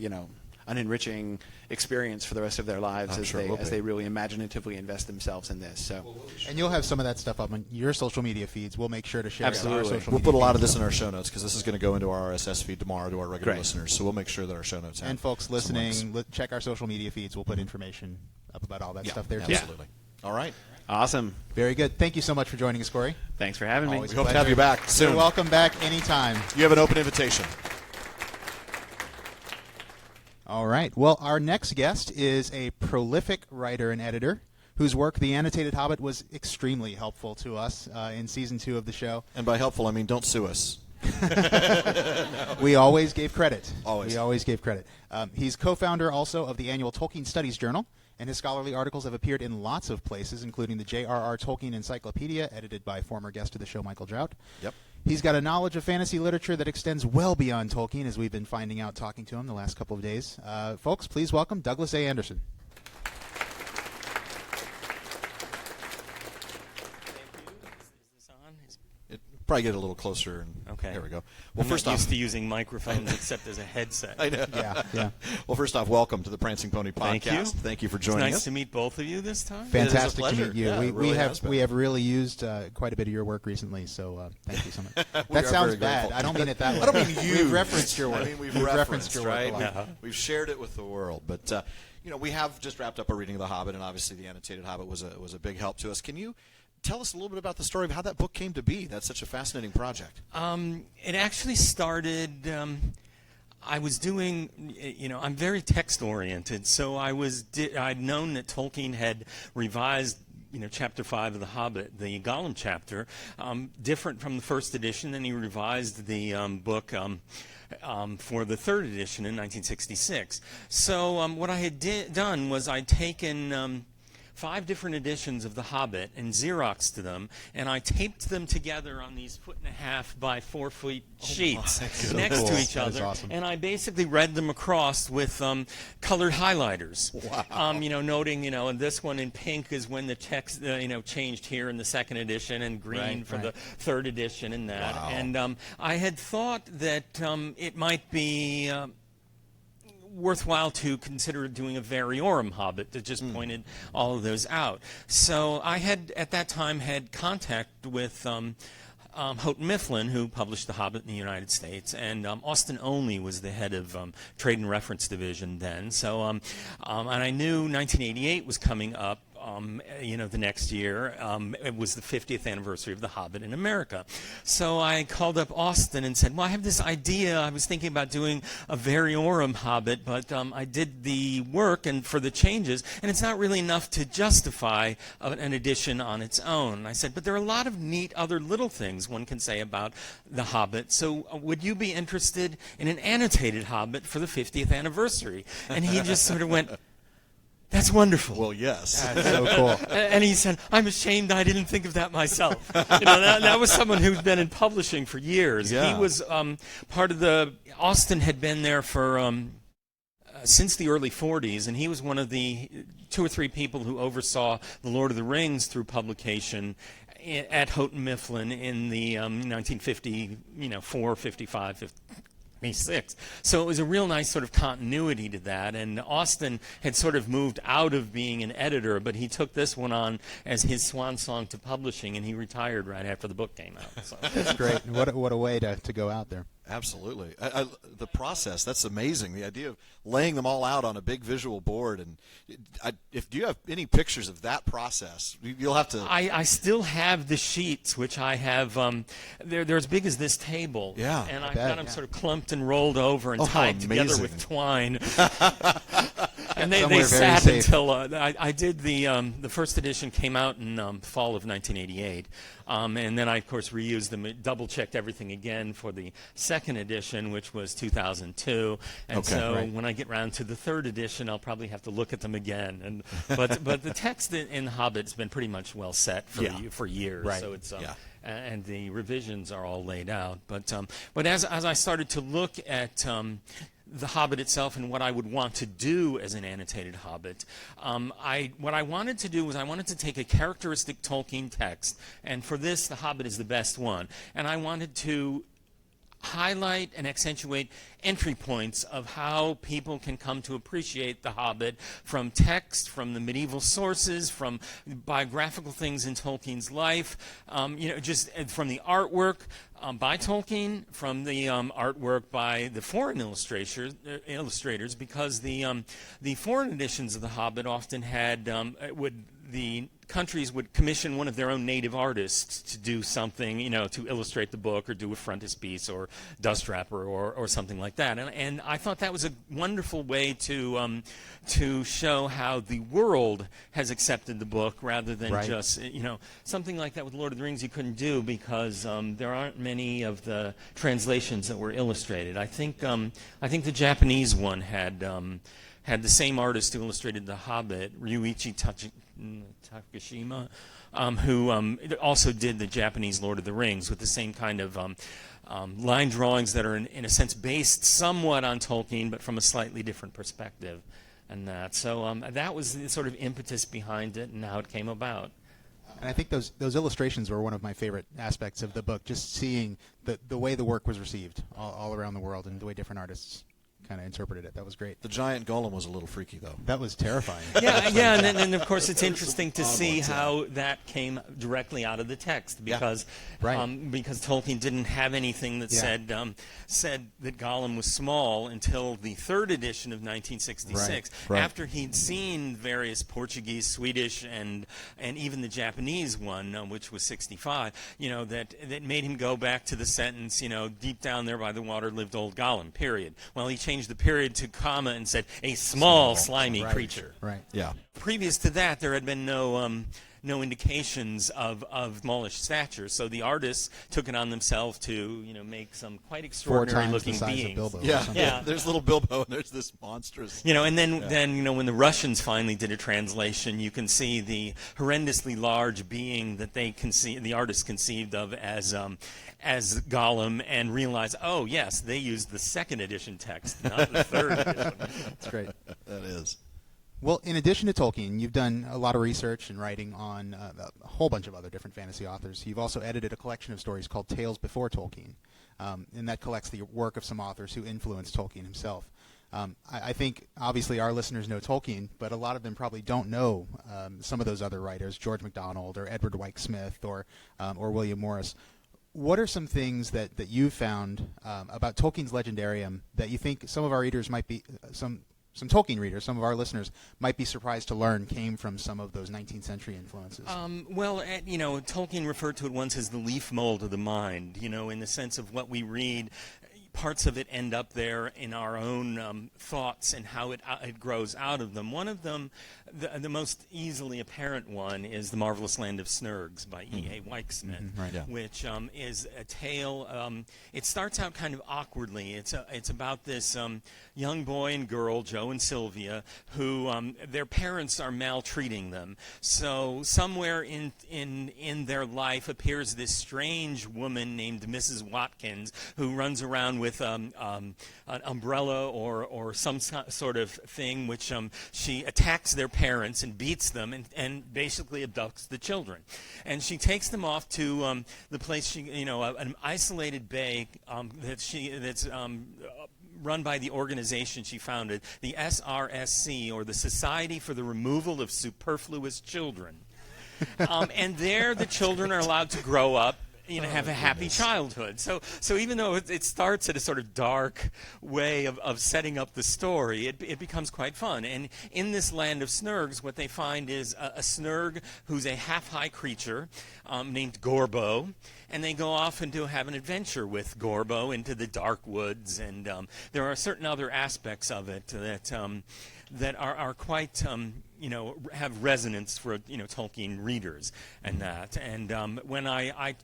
an enriching experience for the rest of their lives as they really imaginatively invest themselves in this. So, and you'll have some of that stuff up on your social media feeds. We'll make sure to share it on our social We'll media put a lot of feeds. this in our show notes because this is going to go into our RSS feed tomorrow to our regular Great. listeners. So we'll make sure that our show notes have And folks some listening, links. check our social media feeds. We'll put information up about all that stuff there too. Absolutely. All right. awesome. Very good. Thank you so much for joining us, Corey. Thanks for having me. Always We hope to have you back soon. You're welcome back anytime. You have an open invitation. All right. Well, our next guest is a prolific writer and editor whose work, The Annotated Hobbit, was extremely helpful to us in Season 2 of the show. And by helpful, I mean don't sue us. We always gave credit. Always. We always gave credit. He's co-founder also of the annual Tolkien Studies Journal, and his scholarly articles have appeared in lots of places, including the J.R.R. Tolkien Encyclopedia, edited by former guest of the show, Michael Drought. Yep. He's got a knowledge of fantasy literature that extends well beyond Tolkien, as we've been finding out talking to him the last couple of days. Folks, please welcome Douglas A. Anderson. Probably get a little closer. And Okay. There we go. Well, Well, first first off, used to using microphones except as a headset. I know. Yeah. Well, first off, welcome to the Prancing Pony podcast. Thank you. Thank you for It's joining nice us. to meet both of you this time. Fantastic to pleasure. meet you. Yeah, we it really has have been. we have really used quite a bit of your work recently, so thank you so much. We That are sounds very bad. grateful. I don't mean it that way. I don't mean you. We've referenced your work. I mean, we've referenced referenced, your work right? a lot. No. We've shared it with the world. But, we have just wrapped up our reading of The Hobbit, and obviously the Annotated Hobbit was a big help to us. Can you tell us a little bit about the story of how that book came to be? That's such a fascinating project. It actually started. I was doing, I'm very text-oriented, so I'd known that Tolkien had revised, Chapter 5 of The Hobbit, the Gollum chapter, different from the first edition, and he revised the book for the third edition in 1966. So what I had done was I'd taken 5 different editions of The Hobbit and Xeroxed them, and I taped them together on these 1.5 by 4 foot sheets next to each other. Awesome. And I basically read them across with colored highlighters. Wow. Noting, and this one in pink is when the text, changed here in the second edition, and green for the third edition and that. Wow. And I had thought that it might be worthwhile to consider doing a variorum Hobbit that just pointed all of those out. So I had, at that time, had contact with Houghton Mifflin, who published The Hobbit in the United States, and Austin Onley was the head of Trade and Reference Division then. So, and I knew 1988 was coming up. The next year, it was the 50th anniversary of The Hobbit in America. So I called up Austin and said, well, I have this idea. I was thinking about doing a variorum Hobbit, but I did the work and for the changes, and it's not really enough to justify an edition on its own. And I said, but there are a lot of neat other little things one can say about The Hobbit. So would you be interested in an annotated Hobbit for the 50th anniversary? And he just sort of went, that's wonderful. Well, yes. That's so cool. And he said, I'm ashamed I didn't think of that myself. That was someone who'd been in publishing for years. Yeah. He was part of Austin had been there for since the early 40s, and he was one of the 2 or 3 people who oversaw The Lord of the Rings through publication at Houghton Mifflin in the 1954, 55, 56. So it was a real nice sort of continuity to that, and Austin had sort of moved out of being an editor, but he took this one on as his swan song to publishing, and he retired right after the book came out. So. That's great. What a way to go out there. Absolutely. The process, that's amazing. The idea of laying them all out on a big visual board. And do you have any pictures of that process? You'll have to. I still have the sheets, which I have. They're as big as this table. Yeah, and I've bet. got them sort of clumped and rolled over and tied together amazing. with twine. And Somewhere they very sat safe. until I did the first edition came out in fall of 1988, and then I of course reused them, double checked everything again for the second edition, which was 2002. And when I get around to the third edition, I'll probably have to look at them again. And but the text in The Hobbit has been pretty much well set for years. Right. So it's and the revisions are all laid out. But as I started to look at The Hobbit itself and what I would want to do as an annotated Hobbit, what I wanted to do was I wanted to take a characteristic Tolkien text, and for this, The Hobbit is the best one, and I wanted to highlight and accentuate entry points of how people can come to appreciate The Hobbit from text, from the medieval sources, from biographical things in Tolkien's life, just from the artwork by Tolkien, from the artwork by the foreign illustrators, because the foreign editions of The Hobbit often had the countries would commission one of their own native artists to do something, to illustrate the book or do a frontispiece or dust wrapper or something like that. And I thought that was a wonderful way to show how the world has accepted the book rather than just, something like that with Lord of the Rings you couldn't do because there aren't many of the translations that were illustrated. I think the Japanese one had the same artist who illustrated The Hobbit, Ryuichi Takashima, who also did the Japanese Lord of the Rings with the same kind of line drawings that are, in a sense, based somewhat on Tolkien, but from a slightly different perspective. And that. So that was the sort of impetus behind it and how it came about. And I think those illustrations were one of my favorite aspects of the book, just seeing the way the work was received all around the world and the way different artists kind of interpreted it. That was great. The giant golem was a little freaky, though. That was terrifying. Yeah, and then of course it's interesting to see how that came directly out of the text, because because Tolkien didn't have anything that said that Gollum was small until the third edition of 1966, after he'd seen various Portuguese, Swedish, and even the Japanese one, which was 65. That made him go back to the sentence, deep down there by the water lived old Gollum. Period. Well, he changed the period to comma and said a small slimy creature. Right. Yeah. Previous to that, there had been no indications of smallish stature, so the artists took it on themselves to make some quite extraordinary looking beings. Yeah. There's little Bilbo and there's this monstrous. And then when the Russians finally did a translation, you can see the horrendously large being that the artists conceived of as Gollum, and realize, oh yes, they used the second edition text, not the third edition. That's great. That is. Well, in addition to Tolkien, you've done a lot of research and writing on a whole bunch of other different fantasy authors. You've also edited a collection of stories called Tales Before Tolkien, and that collects the work of some authors who influenced Tolkien himself. I think, obviously, our listeners know Tolkien, but a lot of them probably don't know some of those other writers, George MacDonald or Edward Wyke Smith or William Morris. What are some things that you've found about Tolkien's Legendarium that you think some of our readers might be some Tolkien readers, some of our listeners, might be surprised to learn came from some of those 19th century influences? Tolkien referred to it once as the leaf mold of the mind, in the sense of what we read. Parts of it end up there in our own thoughts and how it grows out of them. One of them, the most easily apparent one, is The Marvelous Land of Snurgs by E.A. Wyke Smith, which is a tale. It starts out kind of awkwardly. It's about this young boy and girl, Joe and Sylvia, who their parents are maltreating them. So somewhere in their life appears this strange woman named Mrs. Watkins, who runs around with an umbrella or some sort of thing, which she attacks their parents and beats them and basically abducts the children. And she takes them off to the place an isolated bay that's run by the organization she founded, the SRSC, or the Society for the Removal of Superfluous Children. And there the children are allowed to grow up, have a happy childhood. So even though it starts at a sort of dark way of setting up the story, it becomes quite fun. And in this land of Snurgs, what they find is a Snurg who's a half-high creature named Gorbo, and they go off and have an adventure with Gorbo into the dark woods. And there are certain other aspects of it that are quite have resonance for Tolkien readers and that. And when I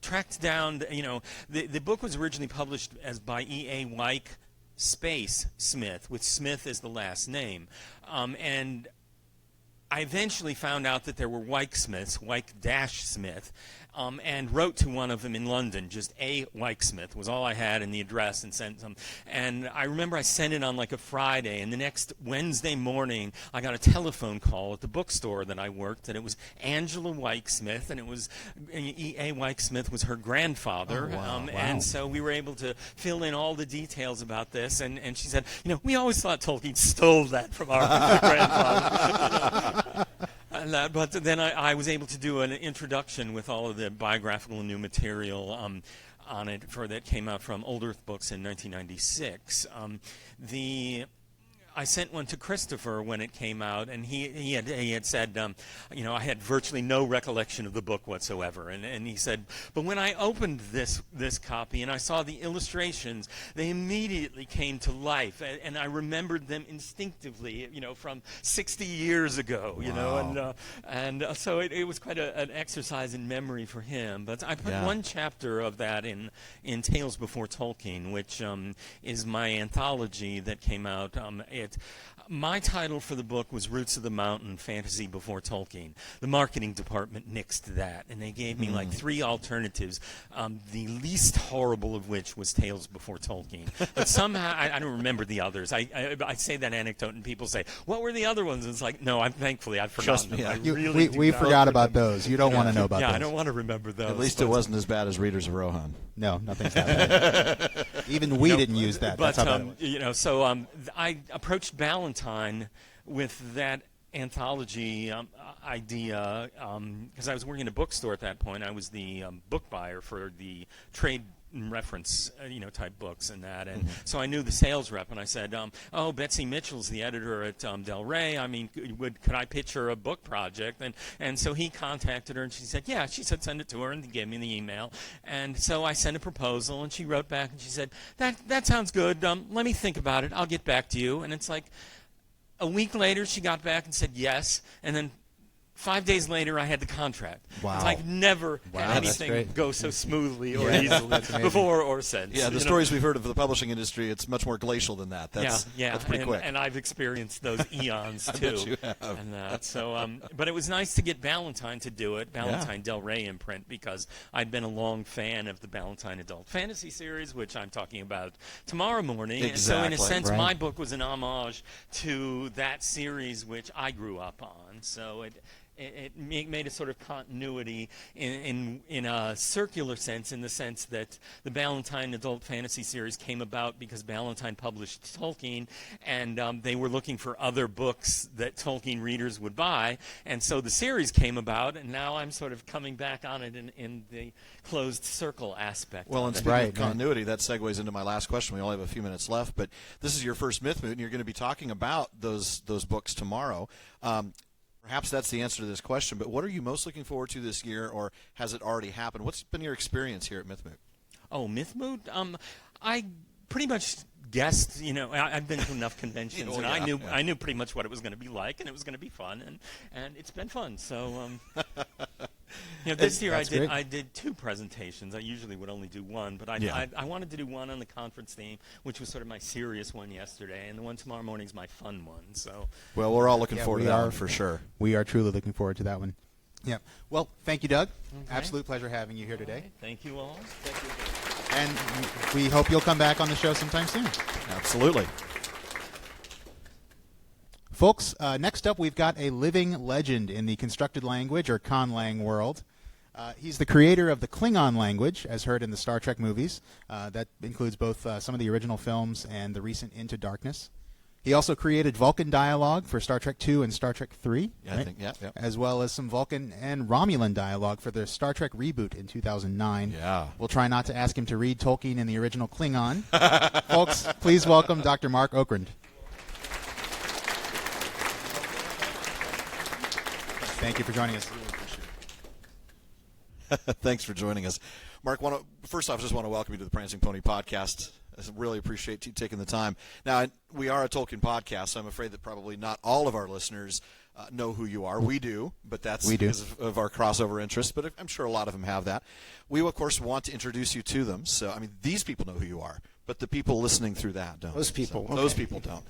tracked down, the book was originally published as by E.A. Wyke Space Smith, with Smith as the last name. And I eventually found out that there were Wyke Smiths, Wyke-Smith, and wrote to one of them in London. Just A. Wyke Smith was all I had in the address, and sent them. And I remember I sent it on like a Friday, and the next Wednesday morning I got a telephone call at the bookstore that I worked, and it was Angela Wyke Smith, and it was E.A. Wyke Smith was her grandfather. Oh, wow. And so we were able to fill in all the details about this, and she said, we always thought Tolkien stole that from our grandfather. But then I was able to do an introduction with all of the biographical and new material on it that came out from Old Earth Books in 1996. I sent one to Christopher when it came out, and he had said, I had virtually no recollection of the book whatsoever. And he said, but when I opened this copy and I saw the illustrations, they immediately came to life, and I remembered them instinctively, from 60 years ago, Wow. and so it was quite an exercise in memory for him. But I put one chapter of that in Tales Before Tolkien, which is my anthology that came out. My title for the book was Roots of the Mountain, Fantasy Before Tolkien. The marketing department nixed that, and they gave me like 3 alternatives, the least horrible of which was Tales Before Tolkien. But somehow, I don't remember the others. I say that anecdote, and people say, what were the other ones? And it's like, no, thankfully I've forgotten them. We forgot about those. You don't want to know about those. Yeah, I don't want to remember those. At least it wasn't as bad as Readers of Rohan. No, nothing's that bad. Even we didn't use that. But That's how bad it was. so I approached Ballantine with that anthology idea because I was working in a bookstore at that point. I was the book buyer for the trade reference, type books and that. And so I knew the sales rep, and I said, Betsy Mitchell's the editor at Del Rey. I mean, could I pitch her a book project? And so he contacted her, and she said, yeah. She said, send it to her, and gave me the email. And so I sent a proposal, and she wrote back, and she said, that sounds good. Let me think about it. I'll get back to you. And it's like a week later, she got back and said yes, and then 5 days later, I had the contract. Wow. It's like never had anything go so smoothly or easily before or since. Yeah, the stories we've heard of the publishing industry, it's much more glacial than that. That's pretty quick. And I've experienced those eons too. I bet you have. And that. So, but it was nice to get Ballantine to do it, Ballantine Del Rey imprint, because I'd been a long fan of the Ballantine Adult Fantasy series, which I'm talking about tomorrow morning. Exactly. And so, in a sense, my book was an homage to that series, which I grew up on. So it made a sort of continuity in a circular sense, in the sense that the Ballantine Adult Fantasy series came about because Ballantine published Tolkien, and they were looking for other books that Tolkien readers would buy, and so the series came about, and now I'm sort of coming back on it in the closed circle aspect. Well, and of it. speaking of continuity, that segues into my last question. We only have a few minutes left, but this is your first Mythmoot, and you're going to be talking about those books tomorrow. Perhaps that's the answer to this question, but what are you most looking forward to this year, or has it already happened? What's been your experience here at Mythmoot? Oh, Mythmoot? I pretty much guessed, I've been to enough conventions, and I knew pretty much what it was going to be like, and it was going to be fun, and it's been fun. So, this year I did 2 presentations. I usually would only do one, but I wanted to do one on the conference theme, which was sort of my serious one yesterday, and the one tomorrow morning is my fun one. So, well, we're all looking forward to that one for sure. We are truly looking forward to that one. Yeah. Well, thank you, Doug. Okay. Absolute pleasure having you here today. Right. Thank you all. Thank you. And we hope you'll come back on the show sometime soon. Absolutely. Folks, next up we've got a living legend in the constructed language, or conlang world. He's the creator of the Klingon language, as heard in the Star Trek movies. That includes both some of the original films and the recent Into Darkness. He also created Vulcan dialogue for Star Trek II and Star Trek III, I think, as well as some Vulcan and Romulan dialogue for the Star Trek reboot in 2009. Yeah. We'll try not to ask him to read Tolkien in the original Klingon. Folks, please welcome Dr. Marc Okrand. Thank you for joining us. Thanks for joining us. Marc, first off, I just want to welcome you to the Prancing Pony podcast. I really appreciate you taking the time. Now, we are a Tolkien podcast, so I'm afraid that probably not all of our listeners know who you are. We do, but that's because of our crossover interests, but I'm sure a lot of them have that. We, of course, want to introduce you to them. So, I mean, these people know who you are, but the people listening through that don't. Those people. So, those people don't.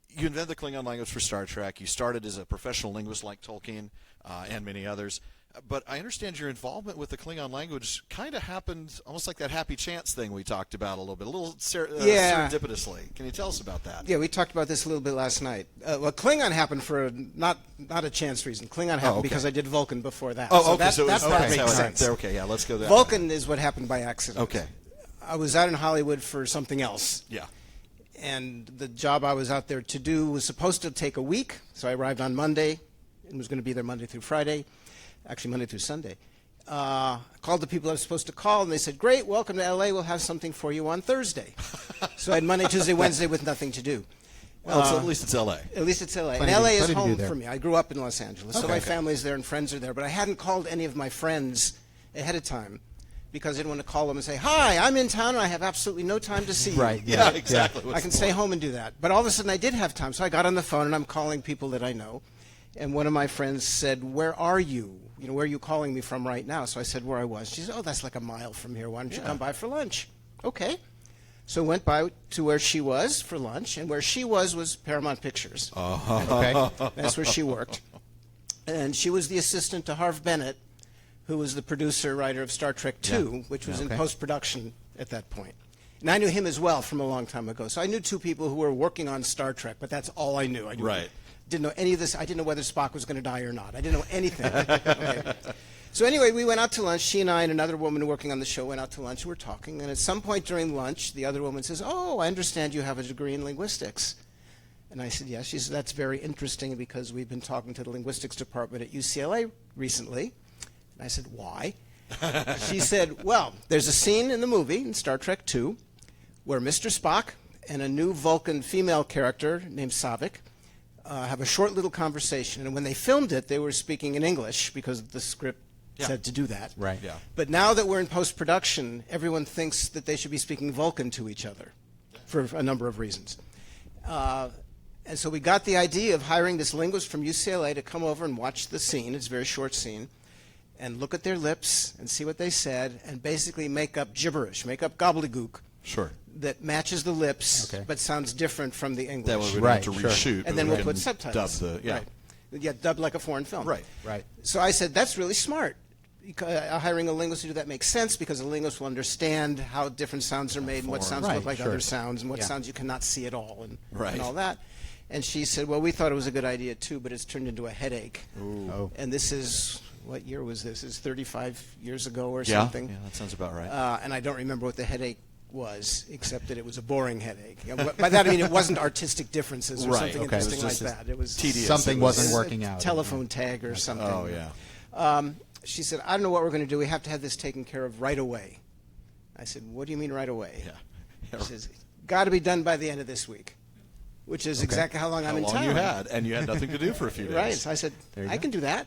You invented the Klingon language for Star Trek. You started as a professional linguist like Tolkien and many others. But I understand your involvement with the Klingon language kind of happened almost like that happy chance thing we talked about a little serendipitously. Can you tell us about that? Yeah, we talked about this a little bit last night. Well, Klingon happened for not a chance reason. Klingon happened because I did Vulcan before that. Oh, okay. So that makes sense. Okay, yeah, let's go there. Vulcan is what happened by accident. Okay. I was out in Hollywood for something else. Yeah. And the job I was out there to do was supposed to take a week. So I arrived on Monday and was going to be there Monday through Friday. Actually, Monday through Sunday. Called the people I was supposed to call, and they said, great, welcome to L.A., we'll have something for you on Thursday. So I had Monday, Tuesday, Wednesday with nothing to do. Well, so at least it's L.A. At least it's L.A. And L.A. is home for me. I grew up in Los Angeles, so my family's there and friends are there. But I hadn't called any of my friends ahead of time because I didn't want to call them and say, hi, I'm in town and I have absolutely no time to see you. Right, yeah, exactly. I can stay home and do that. But all of a sudden I did have time, so I got on the phone and I'm calling people that I know. And one of my friends said, where are you? Where are you calling me from right now? So I said where I was. She said, oh, that's like a mile from here. Why don't you come by for lunch? Okay. So went by to where she was for lunch, and where she was Paramount Pictures. Okay. That's where she worked. And she was the assistant to Harv Bennett, who was the producer, writer of Star Trek II, which was in post-production at that point. And I knew him as well from a long time ago. So I knew 2 people who were working on Star Trek, but that's all I knew. I didn't know any of this. I didn't know whether Spock was going to die or not. I didn't know anything. Okay. So anyway, we went out to lunch. She and I and another woman working on the show went out to lunch. We're talking, and at some point during lunch, the other woman says, "Oh, I understand you have a degree in linguistics." And I said, "Yes." She said, "That's very interesting because we've been talking to the linguistics department at UCLA recently." And I said, "Why?" She said, "Well, there's a scene in the movie, in Star Trek II, where Mr. Spock and a new Vulcan female character named Savik have a short little conversation. And when they filmed it, they were speaking in English because the script said to do that. Right. Yeah. But now that we're in post-production, everyone thinks that they should be speaking Vulcan to each other for a number of reasons. And so we got the idea of hiring this linguist from UCLA to come over and watch the scene. It's a very short scene. And look at their lips and see what they said and basically make up gibberish, make up gobbledygook Sure. that matches the lips but sounds different from the English. That way we don't Right, have to sure. reshoot. And then but we'll we put can subtitles. Dub the, Right. Yeah, dubbed like a foreign film. Right. Right. So I said, that's really smart. Hiring a linguist to do that makes sense because a linguist will understand how different sounds are made and what sounds Right, look like sure. other sounds and what Yeah. sounds you cannot see at all and Right. all that. And she said, well, we thought it was a good idea too, but it's turned into a headache. Oh. And this is, what year was this? It's 35 years ago or Yeah. something. Yeah, that sounds about right. And I don't remember what the headache was, except that it was a boring headache. By that I mean it wasn't artistic differences or Right, something okay. interesting It was like just that. It was tedious. Something It was- wasn't working out. telephone tag or something. Oh, yeah. She said, I don't know what we're going to do. We have to have this taken care of right away. I said, what do you mean right away? Yeah. She says, got to be done by the end of this week, which is exactly how long I'm How in long town. you had, and you had nothing to do for a few days. Right. So I said, There you I go. can do that.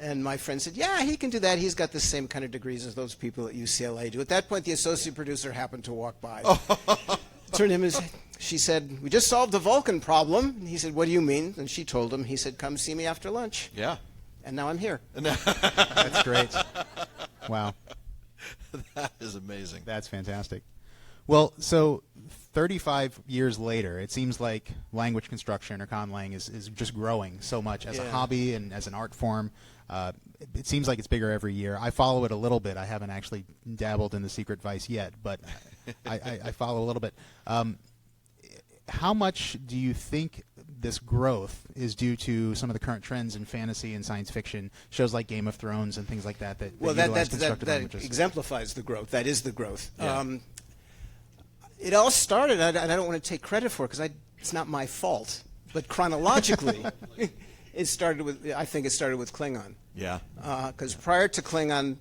And my friend said, yeah, he can do that. He's got the same kind of degrees as those people at UCLA do. At that point, the associate producer happened to walk by. Turned him his. She said, we just solved the Vulcan problem. And he said, what do you mean? And she told him. He said, come see me after lunch. Yeah. And now I'm here. That's great. Wow. That is amazing. That's fantastic. Well, so 35 years later, it seems like language construction or conlang is just growing so much as a Yeah. hobby and as an art form. It seems like it's bigger every year. I follow it a little bit. I haven't actually dabbled in the secret vice yet, but I follow a little bit. How much do you think this growth is due to some of the current trends in fantasy and science fiction, shows like Game of Thrones and things like that Well, utilize that constructed languages? exemplifies the growth. That is the growth. Yeah. It all started, and I don't want to take credit for it because it's not my fault, but chronologically, it started with, I think it started with Klingon. Yeah. Because prior to Klingon,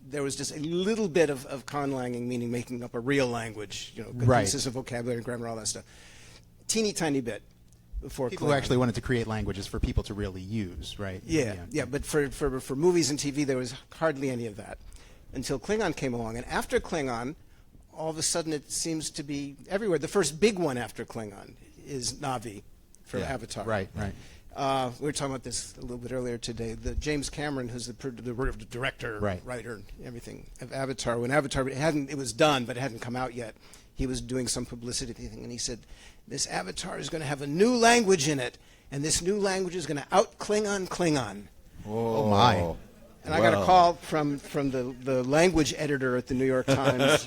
there was just a little bit of conlanging, meaning making up a real language, good Right. pieces of vocabulary, grammar, all that stuff. Teeny tiny bit before People Klingon. who actually wanted to create languages for people to really use, right? Yeah. But for movies and TV, there was hardly any of that until Klingon came along. And after Klingon, all of a sudden it seems to be everywhere. The first big one after Klingon is Na'vi for Avatar. Right. We were talking about this a little bit earlier today. The James Cameron, who's the director, Right. writer, everything of Avatar. When Avatar it was done, but it hadn't come out yet. He was doing some publicity thing, and he said, "This Avatar is going to have a new language in it, and this new language is going to out Klingon." Oh my. And I got a call from the language editor at the New York Times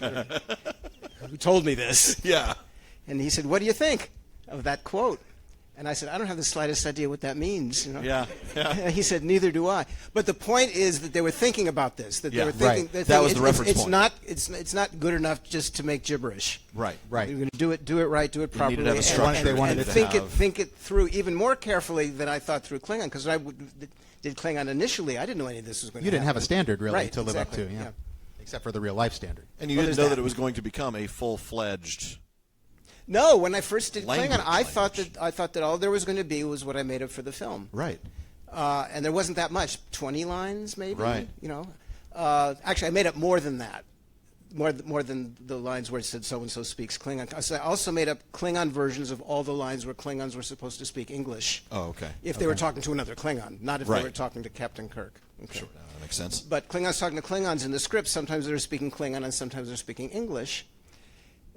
who told me this. Yeah. And he said, what do you think of that quote? And I said, I don't have the slightest idea what that means. Yeah. He said, neither do I. But the point is that they were thinking about this. That Yeah, they were thinking, right. they're That was thinking the reference it's point. Not, it's not good enough just to make gibberish. Right. Right. You're going to do it right, do it properly, needed to have a structure. They wanted and it to think it through even more carefully than I thought through Klingon. Because when I did Klingon initially, I didn't know any of this was going to You happen. didn't have a standard really Right, to live exactly, up to, yeah. except for the real life standard. And you Well, didn't there's know that. that it was going to become a full-fledged. No, when I first did Language, Klingon, I thought language. that all there was going to be was what I made up for the film. Right. And there wasn't that much, 20 lines maybe. Right. Actually, I made up more than that, more than the lines where it said so and so speaks Klingon. So I also made up Klingon versions of all the lines where Klingons were supposed to speak English. Oh, okay. If they were talking to another Klingon, not if they Right. were talking to Captain Kirk. Okay. Sure. That makes sense. But Klingons talking to Klingons in the script, sometimes they're speaking Klingon and sometimes they're speaking English.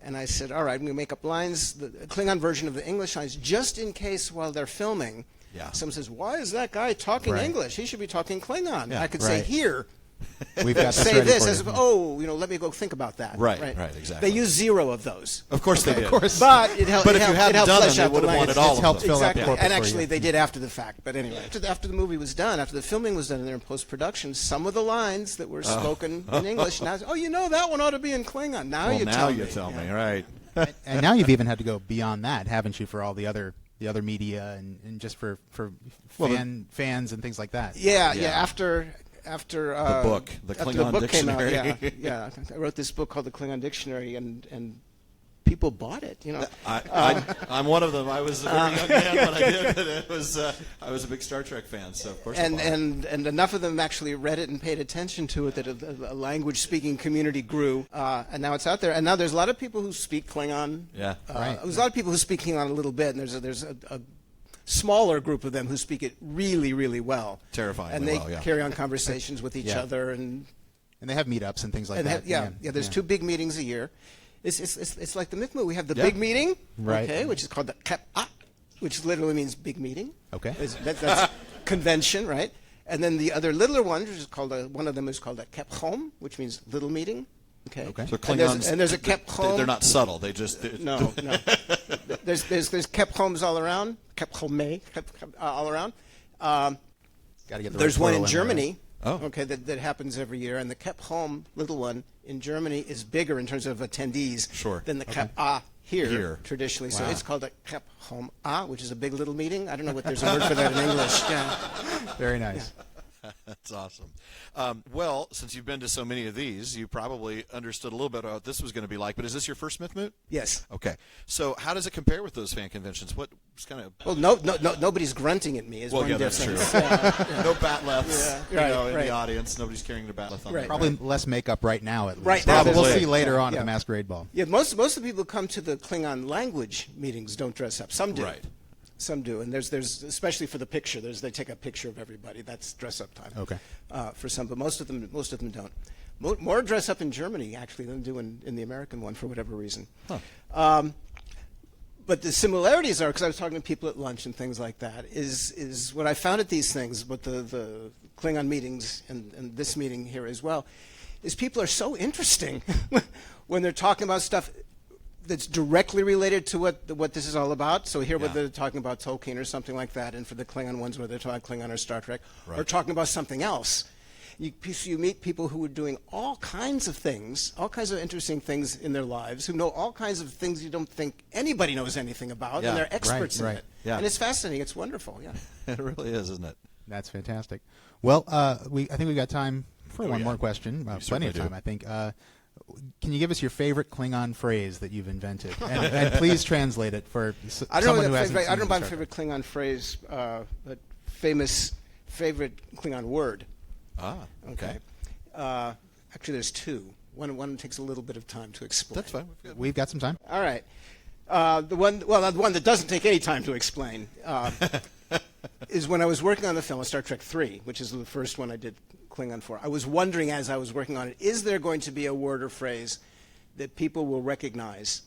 And I said, all right, I'm going to make up lines, the Klingon version of the English lines, just in case while they're filming, Yeah. someone says, why is that guy talking Right. English? He should be talking Klingon. Yeah, I could say right. here, We've got this say ready this for as you. if, oh, let me go think about that. Right, exactly. They use 0 of those. Of course they did. Of course. But it helped. But if you hadn't done them, they would have wanted all It's of helped them. fill out the Exactly, corpus and for actually you. they did after the fact. But anyway, after the movie was done, after the filming was done, and they're in post-production, some of the lines that were spoken in English, now, that one ought to be in Klingon. Now Well, you now tell you me. tell me, Yeah. right? And now you've even had to go beyond that, haven't you, for all the other media and just for fans and things like that. Yeah. Yeah. After The book, the after Klingon book came out, Dictionary. yeah. I wrote this book called the Klingon Dictionary, and people bought it. I'm one of them. I was a very young man when I did it. I was a big Star Trek fan, so of course. I bought it. And enough of them actually read it and paid attention to it that a language-speaking community grew, and now it's out there. And now there's a lot of people who speak Klingon. Yeah. Right. There's a lot of people who speak Klingon a little bit, and there's a smaller group of them who speak it really, really well. Terrifyingly and they well, yeah. carry on conversations with each Yeah. other, and they have meetups and things like and that. there's 2 big meetings a year. It's like the Mythmoot. We have the Yeah. big meeting, Right. okay, which is called the Kep-A, which literally means big meeting. Okay. That's convention, right? And then the other littler one, which is called one of them is called a Kep-Hom, which means little meeting. Okay. Okay. So And there's- Klingons, and there's a Kep-Hom. They're not subtle. They just No. There's Kep-Homs all around, Kep-Home, all around. Got to get the There's right one plural in there. Germany. Oh. Okay, that happens every year, and the Kep-Hom little one in Germany is bigger in terms of attendees Sure. than the Kep-A here, Here. traditionally. So Wow. it's called a Kep-Hom-A, which is a big little meeting. I don't know what there's a word for that in English. Yeah. Very nice. That's awesome. Well, since you've been to so many of these, you probably understood a little bit about what this was going to be like. But is this your first Mythmoot? Yes. Okay. So how does it compare with those fan conventions? What's kind of Well, nobody's grunting at me. Is one that's true. difference. No batleths, Yeah. in Right. the audience. Nobody's carrying the batleth on Right. them. Probably less makeup right now, at least. Right now, We'll there's- see later on yeah. at the Masquerade Ball. Yeah, most of the people who come to the Klingon language meetings don't dress up. Some do. Right. Some do, and there's especially for the picture. They take a picture of everybody. That's dress up time. Okay. For some, but most of them don't. More dress up in Germany actually than do in the American one for whatever reason. But the similarities are, because I was talking to people at lunch and things like that, is what I found at these things, but the Klingon meetings and this meeting here as well, is people are so interesting when they're talking about stuff that's directly related to what this is all about. So here, whether they're talking about Tolkien or something like that, and for the Klingon ones, whether they're talking Klingon or Star Trek, or talking about something else. You meet people who are doing all kinds of things, all kinds of interesting things in their lives, who know all kinds of things you don't think anybody knows anything about, Yeah. and they're experts in Right. it. Yeah. And it's fascinating. It's wonderful. Yeah. It really is, isn't it? That's fantastic. Well, I think we've got time for one yeah. more question. Plenty certainly of time, do. I think. Can you give us your favorite Klingon phrase that you've invented? And please translate it for someone who hasn't I seen don't know my Star Trek. favorite Klingon phrase, but favorite Klingon word. Ah, okay. Actually, there's 2. One takes a little bit of time to explain. That's fine. We've got some time. All right. The one that doesn't take any time to explain is when I was working on the film of Star Trek 3, which is the first one I did Klingon for. I was wondering as I was working on it, is there going to be a word or phrase that people will recognize,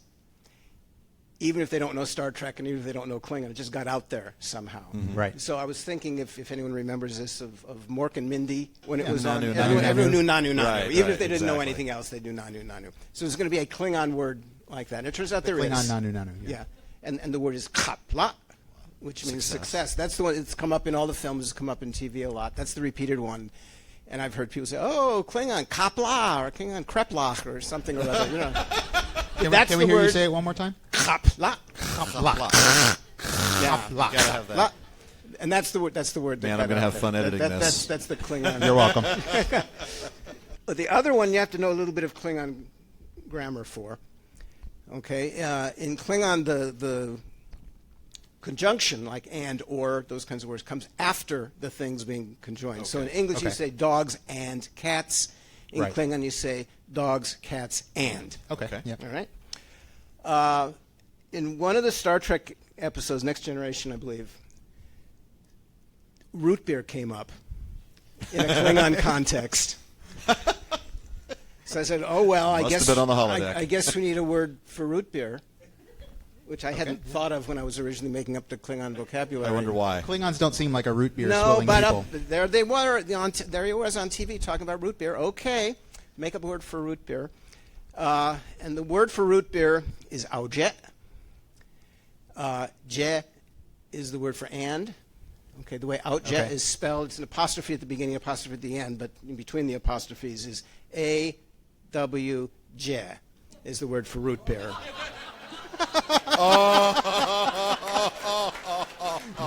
even if they don't know Star Trek and even if they don't know Klingon? It just got out there somehow. Right. So I was thinking, if anyone remembers this, of Mork and Mindy when it Yeah, was on. Nanu, Everyone knew Nanu. Nanu Nanu. Right, Even right, if they didn't know exactly. anything else, they knew Nanu Nanu. So it's going to be a Klingon word like that. And it turns out there is. Klingon Nanu Nanu. Yeah. And the word is kapla, which means success. That's the one that's come up in all the films, it's come up in TV a lot. That's the repeated one. And I've heard people say, oh, Klingon kapla, or Klingon kreplach, or something or other. You know. Can we hear you say it one more time? Kapla. Yeah. You gotta have that. La. And that's the word. That's the word. that Man, got I'm gonna out have there. fun editing this. That's the Klingon. You're welcome. But the other one, you have to know a little bit of Klingon grammar for. Okay, in Klingon, the conjunction, like and, or, those kinds of words, comes after the things being conjoined. So in English, you Okay. say dogs and cats. In Right. Klingon, you say dogs, cats, and. Okay. Yep. All right. In one of the Star Trek episodes, Next Generation, I believe, root beer came up in a Klingon context. So I said, "Oh well, I Must guess have been on the holodeck. I guess we need a word for root beer." which I hadn't thought of when I was originally making up the Klingon vocabulary. I wonder why. Klingons don't seem like a root beer No, swilling but people. there they were. There he was on TV talking about root beer. Okay, make up a word for root beer. And the word for root beer is aujet. Je is the word for and. Okay, the way outjet is spelled, it's an apostrophe at the beginning, apostrophe at the end, but in between the apostrophes is A-W-J is the word for root beer.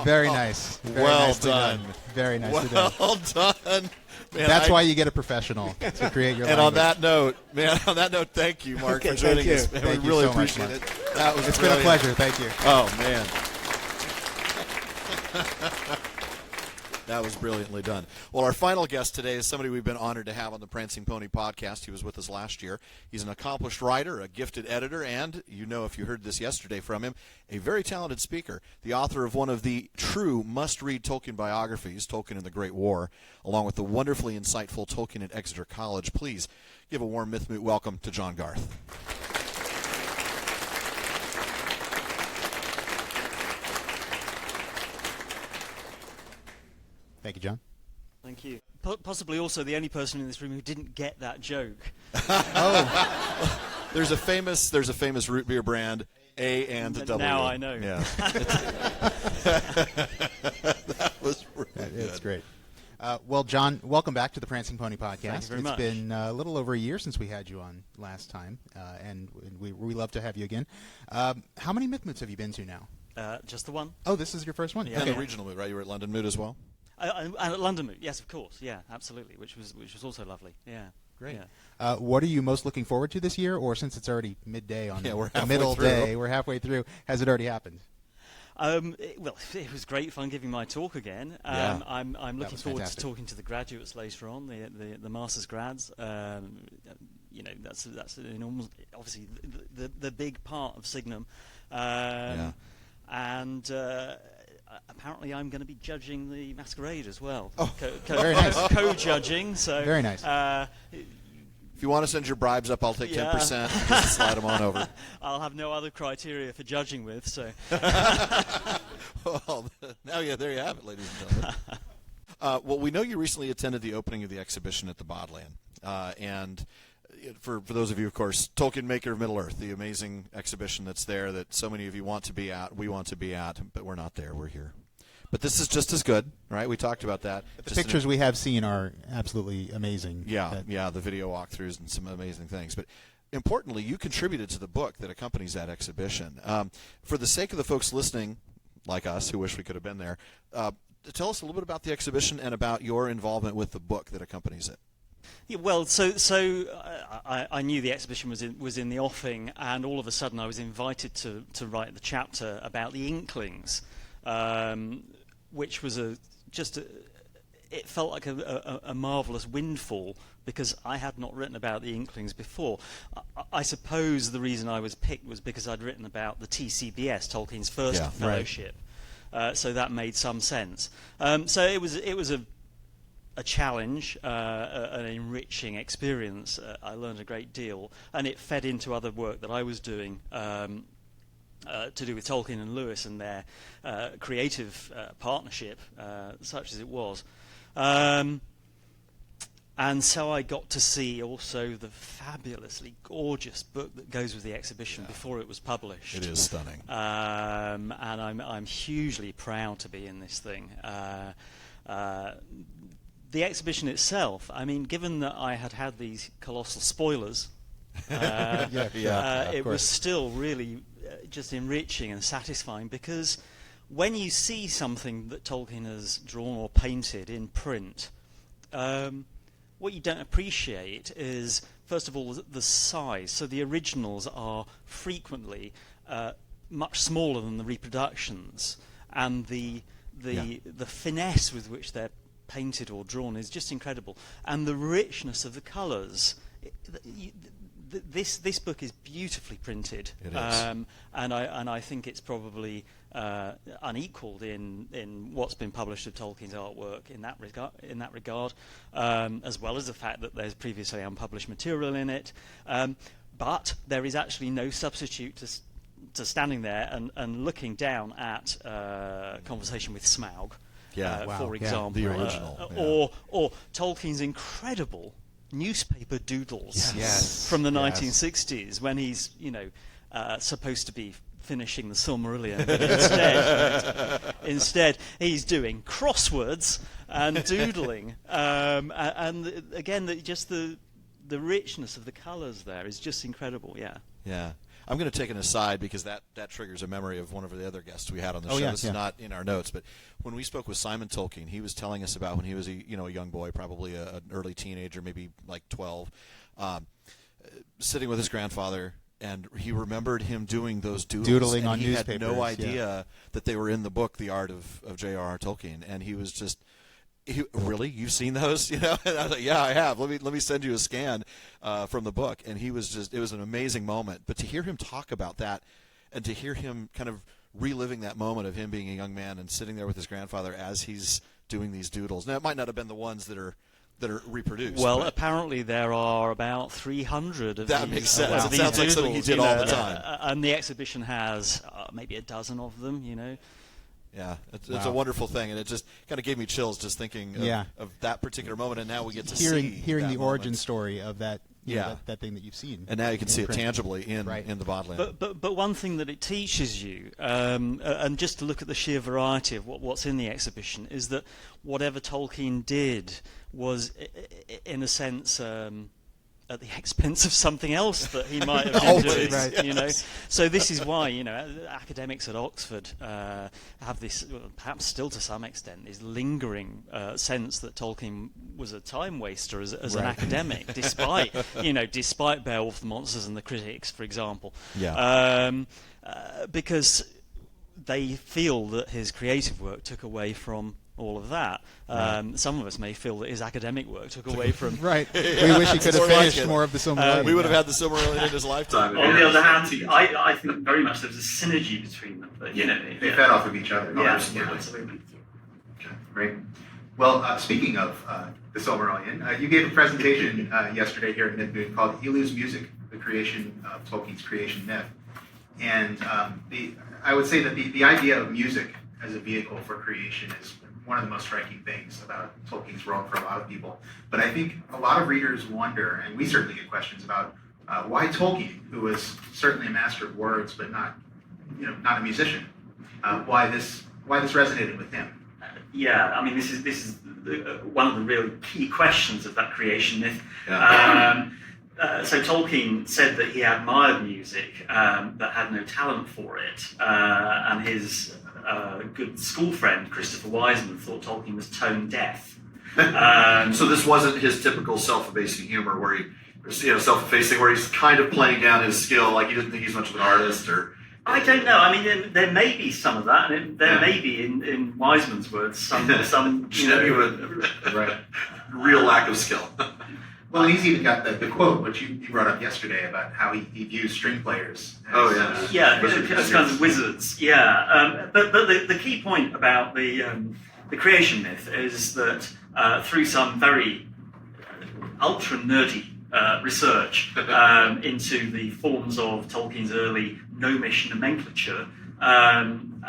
Very nice. Very Well nicely done. Very nicely done. Well done. Man, That's why you get a professional to create your And language. on that note, thank you, Mark, Okay, for joining thank you. us. Man, Thank we you really so much, appreciate Mark. it. That was It's brilliant. been a pleasure. Thank you. Oh, man. That was brilliantly done. Well, our final guest today is somebody we've been honored to have on the Prancing Pony podcast. He was with us last year. He's an accomplished writer, a gifted editor, and, you know if you heard this yesterday from him, a very talented speaker. The author of one of the true must-read Tolkien biographies, Tolkien and the Great War, along with the wonderfully insightful Tolkien at Exeter College. Please give a warm Mythmoot welcome to John Garth. Thank you, John. Thank you. Possibly also the only person in this room who didn't get that joke. There's a famous root beer brand, A and a W. Now I know. Yeah. That was really good. It's great. Well, John, welcome back to the Prancing Pony podcast. Thank you very It's much. been a little over a year since we had you on last time, and we love to have you again. How many Mythmoots have you been to now? Just the one. Oh, this is your first one? Yeah. And Okay. the regional mood, right? You were at London Mood as well? And at London Moot, yes, of course, yeah, absolutely, which was also lovely, yeah. Great. Yeah. What are you most looking forward to this year, or since it's already midday on we're the halfway middle through. day, we're halfway through, has it already happened? Well, it was great fun giving my talk again. Yeah. I'm looking was forward fantastic. to talking to the graduates later on, the master's grads. You know, that's an enormous, obviously the big part of Signum. Yeah. And apparently I'm going to be judging the masquerade as well. Very nice. Co-judging, so Very nice. If you want to send your bribes up, I'll take Yeah. 10%. Just slide them on over. I'll have no other criteria for judging with, so... Well, now, there you have it, ladies and gentlemen. Well, we know you recently attended the opening of the exhibition at the Bodleian. And for those of you, of course, Tolkien, Maker of Middle-earth, the amazing exhibition that's there that so many of you want to be at, we want to be at, but we're not there, we're here. But this is just as good, right? We talked about that. The pictures we have seen are absolutely amazing. Yeah, the video walkthroughs and some amazing things. But importantly, you contributed to the book that accompanies that exhibition. For the sake of the folks listening, like us, who wish we could have been there, tell us a little bit about the exhibition and about your involvement with the book that accompanies it. Yeah, well, I knew the exhibition was in the offing, and all of a sudden I was invited to write the chapter about the Inklings, which was it felt like a marvelous windfall because I had not written about the Inklings before. I suppose the reason I was picked was because I'd written about the TCBS, Tolkien's first fellowship, so that made some sense. So it was a challenge, an enriching experience. I learned a great deal, and it fed into other work that I was doing to do with Tolkien and Lewis and their creative partnership, such as it was. And so I got to see also the fabulously gorgeous book that goes with the exhibition before it was published. It is stunning. And I'm hugely proud to be in this thing. The exhibition itself, I mean, given that I had these colossal spoilers, it was still really just enriching and satisfying because when you see something that Tolkien has drawn or painted in print, what you don't appreciate is, first of all, the size. So the originals are frequently much smaller than the reproductions, and the finesse with which they're painted or drawn is just incredible, and the richness of the colours. This book is beautifully printed. It is. And I think it's probably unequalled in what's been published of Tolkien's artwork in that regard, as well as the fact that there's previously unpublished material in it. But there is actually no substitute standing there and looking down at Conversation with Smaug, for example, the original, or Tolkien's incredible newspaper doodles Yes. from the 1960s when he's supposed to be finishing the Silmarillion, but instead he's doing crosswords and doodling, and again, just the richness of the colours there is just incredible. Yeah. I'm going to take an aside because that triggers a memory of one of the other guests we had on the show. Yeah, this is not in our notes, but when we spoke with Simon Tolkien, he was telling us about when he was a young boy, probably an early teenager, maybe like 12, sitting with his grandfather, and he remembered him doing those doodling and on he newspapers. had no idea that they were in the book, The Art of J.R.R. Tolkien, and he was just. Really? You've seen those? And I was like, yeah, I have. Let me send you a scan from the book. And he was it was an amazing moment. But to hear him talk about that, and to hear him kind of reliving that moment of him being a young man and sitting there with his grandfather as he's doing these doodles. Now, it might not have been the ones that are reproduced. Well, apparently there are about 300 of that these. makes sense. Of It sounds like something he did all the time. And the exhibition has maybe a dozen of them. Yeah, it's a wonderful thing, and it just kind of gave me chills just thinking of that particular moment, and now we get to hearing that the origin story of that. That thing that you've seen, and now you can see it print. tangibly in the Bodleian. But one thing that it teaches you, and just to look at the sheer variety of what's in the exhibition, is that whatever Tolkien did was, in a sense, at the expense of something else that he might have been doing, right. So this is why, academics at Oxford have this, perhaps still to some extent, this lingering sense that Tolkien was a time waster as an academic, despite Beowulf, the Monsters and the Critics, for example. Because they feel that his creative work took away from all of that. Some of us may feel that his academic work took away from... Right. We wish he could have finished more of the Silmarillion. We would have had the Silmarillion in his lifetime. On the other hand, I think very much there was a synergy between them. But, they fed off of each other. Absolutely. Okay, great. Well, speaking of the Silmarillion, you gave a presentation yesterday here at Mythmoot called Ilu's Music, the creation of Tolkien's creation myth. And I would say that the idea of music as a vehicle for creation is one of the most striking things about Tolkien's world for a lot of people. But I think a lot of readers wonder, and we certainly get questions about why Tolkien, who was certainly a master of words, but not a musician, why this resonated with him. This is one of the really key questions of that creation myth. So Tolkien said that he admired music, but had no talent for it, and his good school friend Christopher Wiseman thought Tolkien was tone deaf. So this wasn't his typical self-effacing humor, where self-effacing, where he's kind of playing down his skill, like he doesn't think he's much of an artist, or. I don't know. I mean, there may be some of that, and there may be, in Wiseman's words, some genuine, real lack of skill. Well, he's even got the quote, which you brought up yesterday, about how he views string players. As kinds of wizards. But the key point about the creation myth is that through some very ultra nerdy research into the forms of Tolkien's early gnomish nomenclature, I'm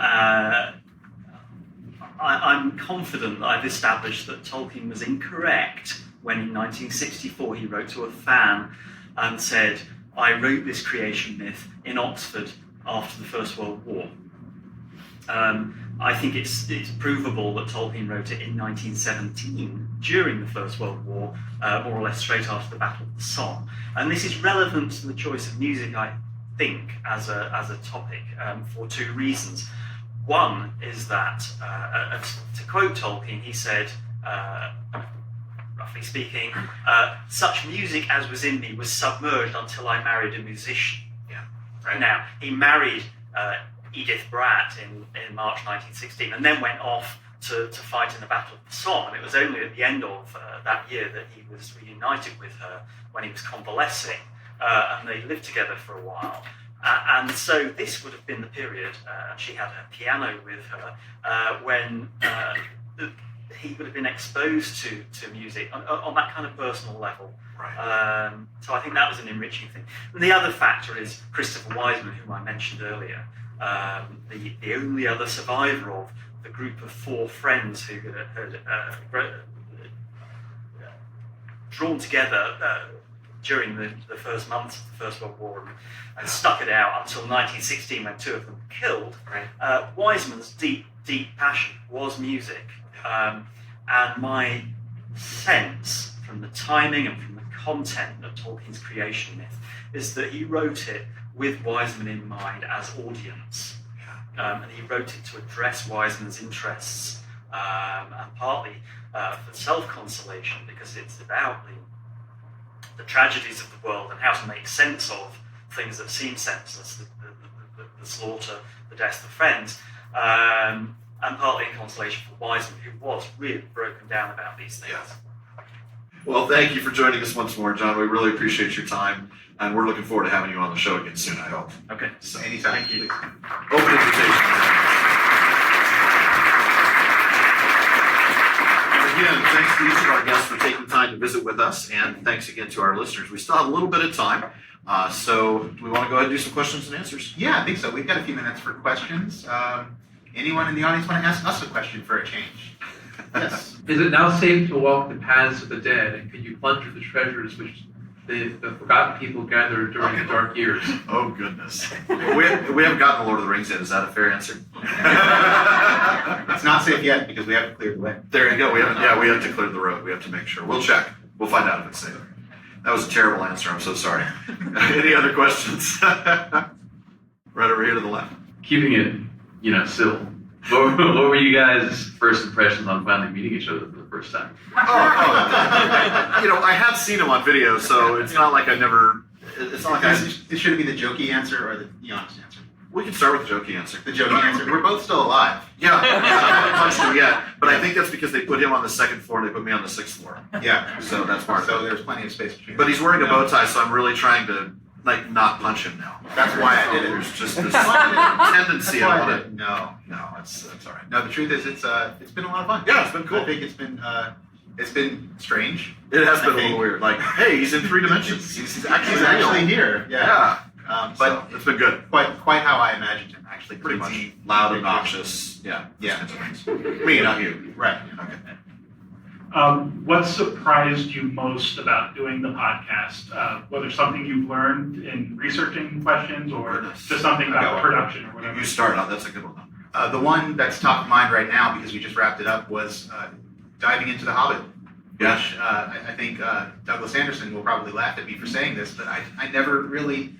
confident that I've established that Tolkien was incorrect when in 1964 he wrote to a fan and said, I wrote this creation myth in Oxford after the First World War. I think it's provable that Tolkien wrote it in 1917 during the First World War, more or less straight after the Battle of the Somme. And this is relevant to the choice of music, I think, as a topic for two reasons. One is that, to quote Tolkien, he said, roughly speaking, such music as was in me was submerged until I married a musician. Now, he married Edith Bratt in March 1916 and then went off to fight in the Battle of the Somme, and it was only at the end of that year that he was reunited with her when he was convalescing, and they lived together for a while. And so this would have been the period, she had her piano with her, when he would have been exposed to music on that kind of personal level. Right. So I think that was an enriching thing. And the other factor is Christopher Wiseman, whom I mentioned earlier, the only other survivor of the group of 4 friends who had drawn together during the first months of the First World War and stuck it out until 1916 when 2 of them were killed. Right. Wiseman's deep passion was music. And my sense from the timing and from the content of Tolkien's creation myth is that he wrote it with Wiseman in mind as audience. And he wrote it to address Wiseman's interests, and partly for self-consolation, because it's about the tragedies of the world and how to make sense of things that seem senseless, the slaughter, the deaths of friends, and partly in consolation for Wiseman, who was really broken down about these things. Yeah. Well, thank you for joining us once more, John. We really appreciate your time, and we're looking forward to having you on the show again soon, I hope. Okay. So, Anytime. Thank you. open invitation. Again, thanks to each of our guests for taking time to visit with us, and thanks again to our listeners. We still have a little bit of time, so do we want to go ahead and do some questions and answers? Yeah, I think so. We've got a few minutes for questions. Anyone in the audience want to ask us a question for a change? Yes. Is it now safe to walk the paths of the dead, and could you plunder the treasures which the forgotten people gathered during the dark years? Oh, goodness. We haven't gotten the Lord of the Rings yet. Is that a fair answer? It's not safe yet because we haven't cleared the way. There you go. We have to clear the road. We have to make sure. We'll check. We'll find out if it's safe. That was a terrible answer. I'm so sorry. Any other questions? Right over here to the left. Keeping it, civil. What were you guys' first impressions on finally meeting each other for the first time? I have seen him on video, so it's not like I never. It's not like It should be the jokey answer or the honest answer. We can start with the jokey answer. The jokey answer. We're both still alive. Yeah, I haven't punched him yet, but I think that's because they put him on the 2nd floor and they put me on the 6th floor. Yeah. So that's part of So it. there's plenty of space between. But he's wearing a bow tie, so I'm really trying to not punch him now. That's why I did it. There's just this That's why I did it. tendency. That's why I I want did it. No, it's all right. No, the truth is, it's been a lot of fun. Yeah, it's been cool. I think it's been strange. It has been I a little think. weird. Like, hey, he's in 3 dimensions. He's actually He's actually here. Yeah. But So, it's been good. quite how I imagined him. Actually, Pretty much deep, loud, big, obnoxious. Yeah. Yeah. Me, not you. Right. Okay. What surprised you most about doing the podcast? Whether something you've learned in researching questions or just something about production or whatever? You start out. That's a good one. The one that's top of mind right now, because we just wrapped it up, was diving into The Hobbit. Yeah. Which I think Douglas Anderson will probably laugh at me for saying this, but I never really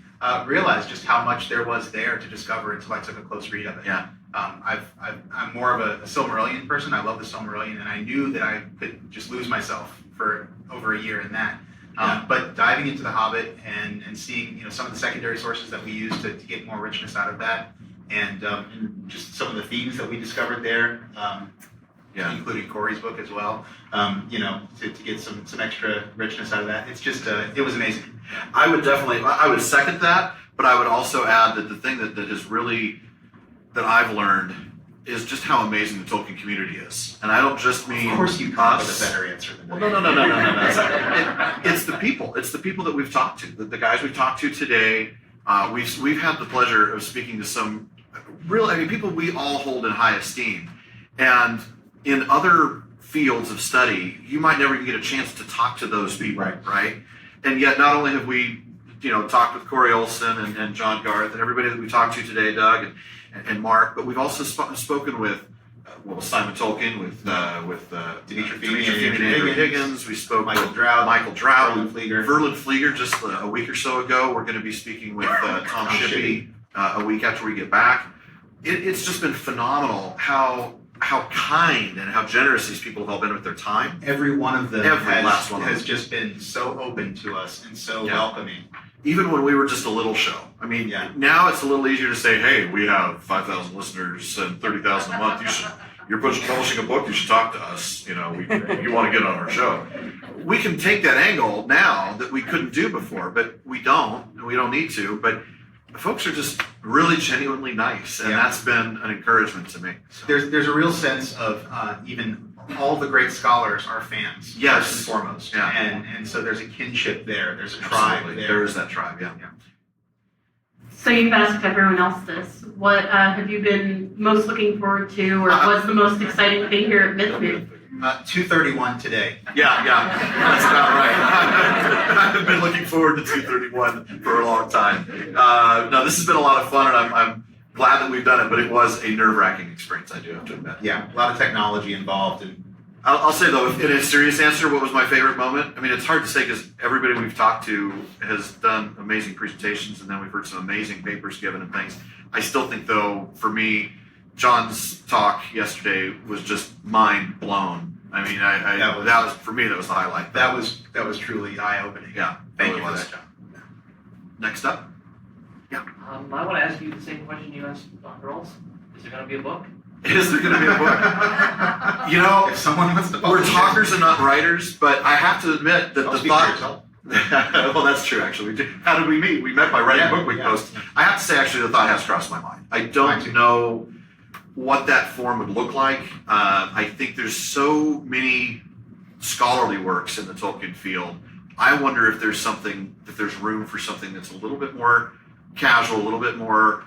realized just how much there was there to discover until I took a close read of it. Yeah. I'm more of a Silmarillion person. I love the Silmarillion, and I knew that I could just lose myself for over a year in that. But diving into The Hobbit and seeing some of the secondary sources that we use to get more richness out of that, and just some of the themes that we discovered there, including Corey's book as well, to get some extra richness out of that. It's just, it was amazing. I would second that, but I would also add that the thing that has really, that I've learned is just how amazing the Tolkien community is. And I don't just mean Of course you come up us. with a better answer than that. Well, no. It's the people. It's the people that we've talked to. The guys we've talked to today. We've had the pleasure of speaking to some people we all hold in high esteem. And in other fields of study, you might never even get a chance to talk to those people, right? And yet, not only have we, talked with Corey Olsen and John Garth and everybody that we talked to today, Doug and Mark, but we've also spoken with Simon Tolkien, with Dimitri Feeney and Andrew Higgins. We spoke Michael with Drought, Michael Drought, Verlin Flieger just a week or so ago. We're going to be speaking with Tom Shippey a week after we get back. It's just been phenomenal how kind and how generous these people have all been with their time. Every one of them last one has just been so open to us and so welcoming. Even when we were just a little show. I mean, now it's a little easier to say, hey, we have 5,000 listeners and 30,000 a month. You're publishing a book, you should talk to us. You want to get on our show. We can take that angle now that we couldn't do before, but we don't, and we don't need to. But folks are just really genuinely nice, and that's been an encouragement to me. So. There's a real sense of even all the great scholars are fans, Yes. first and foremost. Yeah. And so there's a kinship there. There's a tribe Absolutely. there. There is that tribe, yeah. So you've asked everyone else this. What have you been most looking forward to, or what's the most exciting thing here at Mythmoot? 231 today. Yeah, that's about right. I've been looking forward to 231 for a long time. No, this has been a lot of fun, and I'm glad that we've done it, but it was a nerve-wracking experience, I do have to admit. Yeah, a lot of technology involved. And I'll say, though, in a serious answer, what was my favorite moment? I mean, it's hard to say because everybody we've talked to has done amazing presentations, and then we've heard some amazing papers given and things. I still think, though, for me, John's talk yesterday was just mind blown. I mean, that was for me. That was the highlight. that was truly eye-opening. Yeah, Thank really you for was. that, John. Next up, I want to ask you the same question you asked girls. Is there going to be a book? is there going to be a book? You know, If someone wants to we're publish it, talkers and not writers, but I have to admit that don't the speak for thought. yourself. Well, that's true, actually. How did we meet? We met by writing book week Yeah. posts. I have to say, actually, the thought has crossed my mind. I Mine don't too. know what that form would look like. I think there's so many scholarly works in the Tolkien field. I wonder if there's room for something that's a little bit more casual, a little bit more,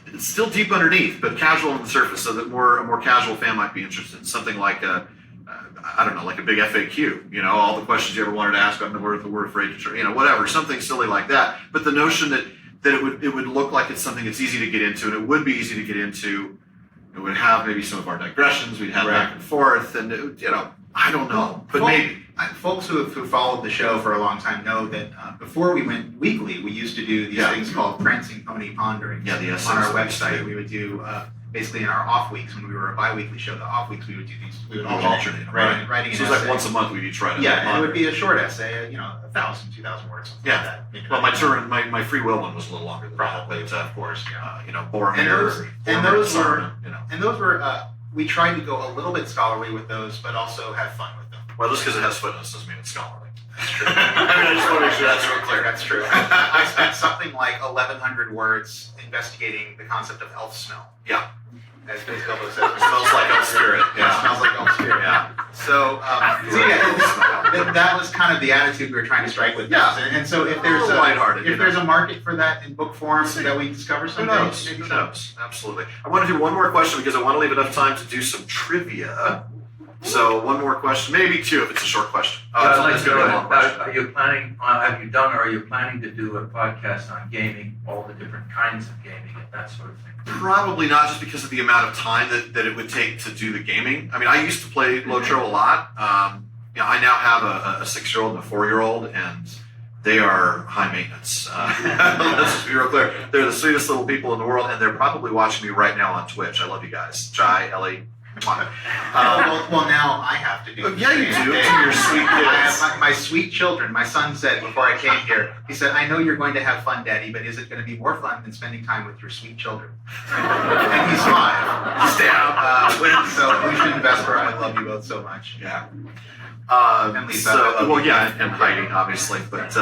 it's still deep underneath, but casual on the surface, so that a more casual fan might be interested in something like like a big FAQ, you know, all the questions you ever wanted to ask on the word afraid to, you know, whatever, something silly like that. But the notion that it would look like it's something that's easy to get into, and it would be easy to get into. It would have maybe some of our digressions. We'd have back and forth, and you know, I don't know, but maybe. Folks who followed the show for a long time know that before we went weekly, we used to do these things called Prancing Pony Pondering. Yeah, the on our website. We would do basically in our off weeks when we were a bi-weekly show. The off weeks we would do these. We would alternate, writing right? an So it's essay. like once a month we'd each write. Yeah, and it would be a short essay, 1,000, 2,000 words. Something like that. Maybe Well, not. my free will one was a little longer than Probably, that, of course. Yeah. Boromir. And those were we tried to go a little bit scholarly with those, but also have fun with them. Well, just because it has footnotes doesn't mean it's scholarly. That's true. I just want to make sure that's real clear. That's true. I spent something like 1,100 words investigating the concept of elf smell. Yeah. As Base Bilbo says, It smells like elf spirit. Yeah, it smells like elf spirit. Yeah. So that was kind of the attitude we were trying to strike with this. Yeah. And so if there's lighthearted, there's a market for that in book form that we discover Who someday, knows? maybe Who so. knows? Absolutely. I want to do one more question because I want to leave enough time to do some trivia. So one more question, maybe two if it's a short question. I'd like It's to going to be a know, long question. are you planning, have you done or are you planning to do a podcast on gaming, all the different kinds of gaming and that sort of thing? Probably not, just because of the amount of time that it would take to do the gaming. I mean, I used to play Lotro a lot. I now have a 6-year-old and a 4-year-old, and they are high maintenance. Let's just be real clear. They're the sweetest little people in the world, and they're probably watching me right now on Twitch. I love you guys. Jai, Ellie. Well, now I have to do it. Yeah, you do. To your sweet kids. I have my sweet children. My son said before I came here, he said, "I know you're going to have fun, Daddy, but is it going to be more fun than spending time with your sweet children?" And he's 5. Stay out. So we should invest for. I love you both so much. Yeah. And Lisa, I love you. and Heidi, obviously. But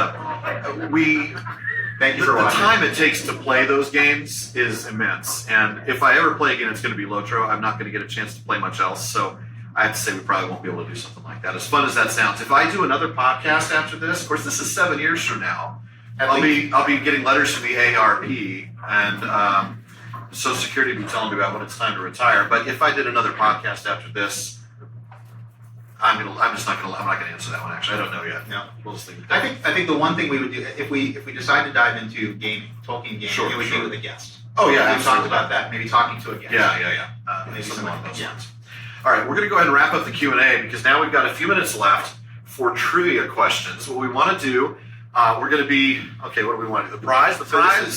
Thank you for the watching. time it takes to play those games is immense. And if I ever play again, it's going to be Lotro. I'm not going to get a chance to play much else. So I have to say we probably won't be able to do something like that. As fun as that sounds. If I do another podcast after this, of course, this is 7 years from now. I'll be getting letters from the ARP and Social Security will be telling me about when it's time to retire. But if I did another podcast after this, I'm not gonna answer that one. Actually, I don't know yet. No, we'll just leave it there. I think the one thing we would do if we decide to dive into gaming, Tolkien gaming, it would be with a guest. Oh yeah, we talked about that. Maybe talking to a guest. Yeah. Maybe Something along those yeah. lines. All right, we're going to go ahead and wrap up the Q&A because now we've got a few minutes left for trivia questions. What we want to do, we're going to be okay. What do we want to do? The prize.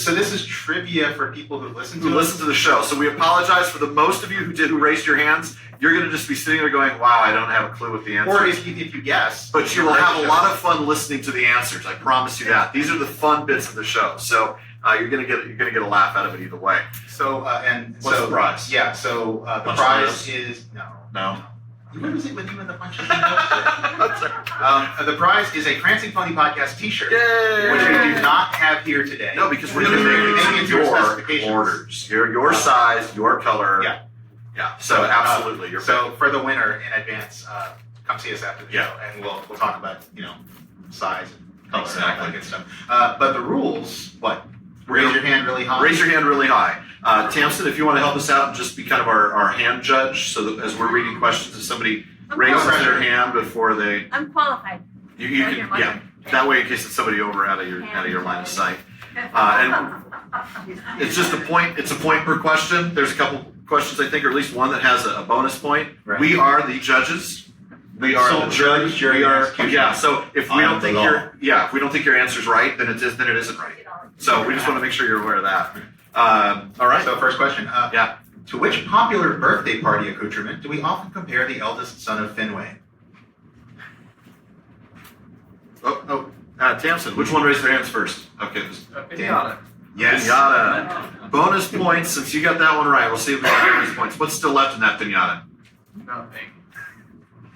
So this is trivia for people who listen to listen to the show. So we apologize for the most of you who raised your hands. You're going to just be sitting there going, "Wow, I don't have a clue what the answer Or is." if you guess, But you will have a lot of fun listening to the answers. I promise you that. These are the fun bits of the show. So you're going to get a laugh out of it either way. So what's the prize? Yeah. So the Punch prize notes? is No. What is it with you and the punches? The prize is a Prancing Pony Podcast T-shirt, Yay! which we do not have here today. No, because we're going to make your your specifications. orders, your size, your color. Yeah. Yeah. So absolutely, you're so for the winner in advance, come see us after the show, and we'll talk about size and color and all that good stuff. But the rules, what? Raise your hand really high. Raise your hand really high. Tamsin, if you want to help us out and just be kind of our hand judge, so that as we're reading questions, if somebody raises their hand before they, I'm qualified. you can, yeah. That way, in case it's somebody over out of your line of sight. And it's just a point. It's a point per question. There's a couple questions, I think, or at least one that has a bonus point. Right. We are the judges. We are the judge. We are, yeah. So if we don't think if we don't think your answer's right, then it isn't right. So we just want to make sure you're aware of that. All right. So first question. To which popular birthday party accoutrement do we often compare the eldest son of Finwë? Tamsin, which one raised their hands first? Okay. Pinata. Yes. Pinata. Bonus points since you got that one right. We'll see if we get bonus points. What's still left in that pinata? Nothing.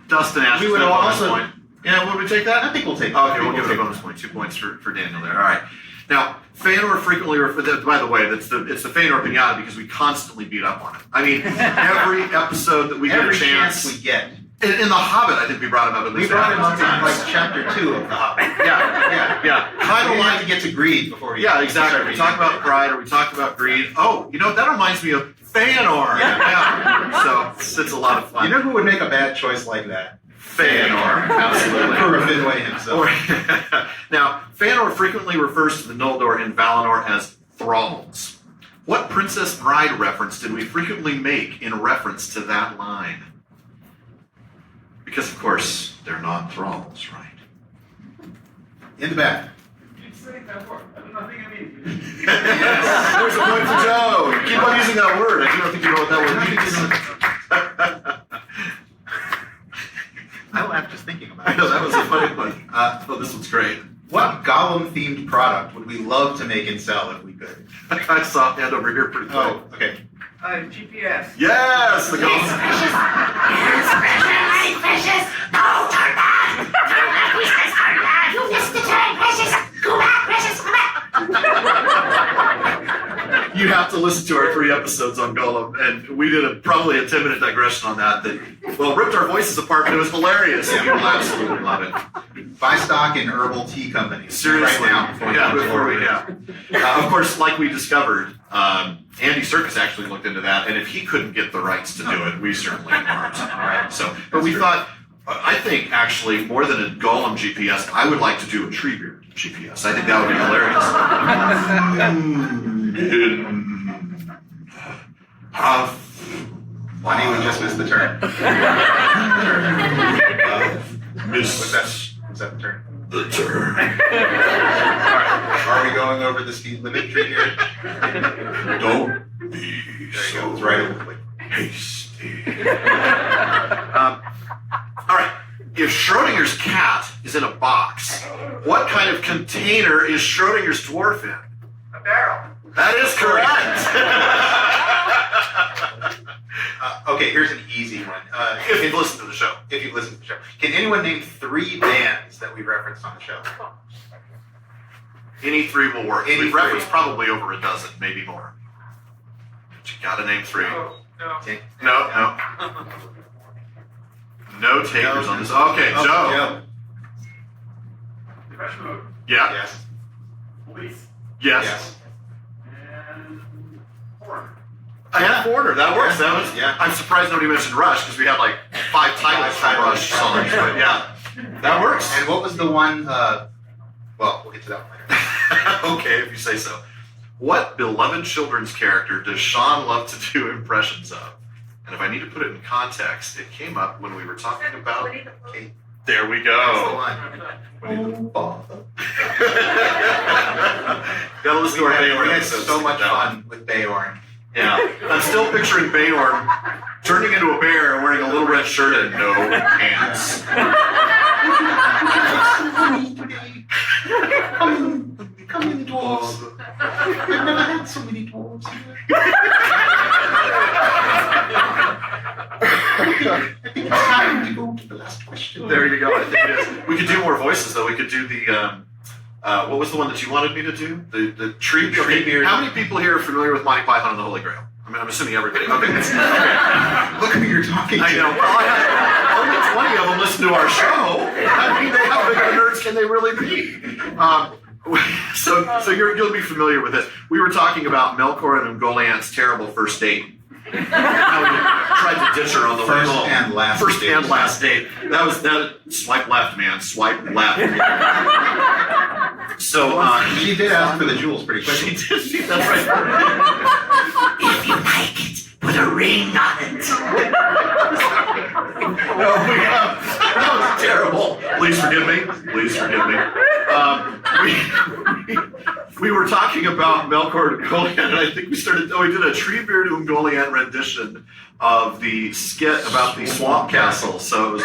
Dustin asked. We would also. Point. Yeah, would we take that? I think we'll take. Okay, we'll give it a bonus point. 2 points for Daniel there. All right. Now, Feanor frequently referred. By the way, it's the Feanor pinata because we constantly beat up on it. I mean, every episode that we get a chance we get. In The Hobbit, I think we brought him up at least. We brought him up in like chapter 2 of The Hobbit. Yeah. Kind of like to get to greed before we. Yeah, exactly. We talk about pride, or we talk about greed. Oh, that reminds me of Feanor. Yeah. So it's a lot of fun. You know who would make a bad choice like that? Feanor. Absolutely. For Finwë himself. Now, Feanor frequently refers to the Noldor in Valinor as thralls. What Princess Bride reference did we frequently make in reference to that line? Because, of course, they're not thralls, right? In the back. There's a point for Joe. Keep on using that word. I don't think you know what that word means. I laughed just thinking about it. I know, that was a funny one. This one's great. What Gollum-themed product would we love to make and sell if we could? I saw a hand over here pretty quick. Oh, okay. GPS. Yes, the Gollum. Precious! No, turn back! Turn back, Precious! Turn back! You missed the turn, Precious! Go back, Precious! Go back! You have to listen to our 3 episodes on Gollum, and we did probably a 10-minute digression on that ripped our voices apart, but it was hilarious, and you will absolutely love it. Buy stock in herbal tea companies. Seriously. Right now. Before we of course, like we discovered, Andy Serkis actually looked into that, and if he couldn't get the rights to do it, we certainly aren't. Right? But we thought, I think actually, more than a Gollum GPS, I would like to do a Treebeard GPS. I think that would be hilarious. Funny, we just missed the turn. Was that the turn? The turn. Alright, are we going over the speed limit tree here? Don't be so hasty. Alright, if Schrödinger's cat is in a box, what kind of container is Schrödinger's dwarf in? A barrel. That is correct. Okay, here's an easy one. If you've listened to the show. Can anyone name 3 bands that we referenced on the show? Any 3 will work. We've referenced probably over a dozen, maybe more. But you gotta name 3. No. No takers on this. Okay, Joe. Depeche Mode. Yeah. Yes. Police. Yes. And Foreigner. Yeah, Foreigner. That works. I'm surprised nobody mentioned Rush because we had like 5 titles from Rush songs. But yeah, that works. And what was the one? Well, we'll get to that one later. Okay, if you say so. What beloved children's character does Shawn love to do impressions of? And if I need to put it in context, it came up when we were talking about Kate. There we go. Gotta listen to our Beorn. We had so much fun with Beorn. Yeah. I'm still picturing Beorn turning into a bear and wearing a little red shirt and no pants. Come in, dwarves. I've never had so many dwarves here. I think it's time to go to the last question. There you go. I think it is. We could do more voices, though. We could do the, what was the one that you wanted me to do? The Treebeard. How many people here are familiar with Monty Python and the Holy Grail? I mean, I'm assuming everybody. Okay. Look who you're talking to. I know. Well, only 20 of them listen to our show. I mean, how big of nerds can they really be? So you'll be familiar with this. We were talking about Melkor and Ungoliant's terrible first date. How he tried to ditch her on the way home. First and last date. That swipe left, man. Swipe left. So she did ask for the jewels pretty quickly. She did. That's right. If you like it, put a ring on it. No, that was terrible. Please forgive me. Please forgive me. We were talking about Melkor and Ungoliant, and I think we did a Treebeard Ungoliant rendition of the skit about the swamp castle. So it was,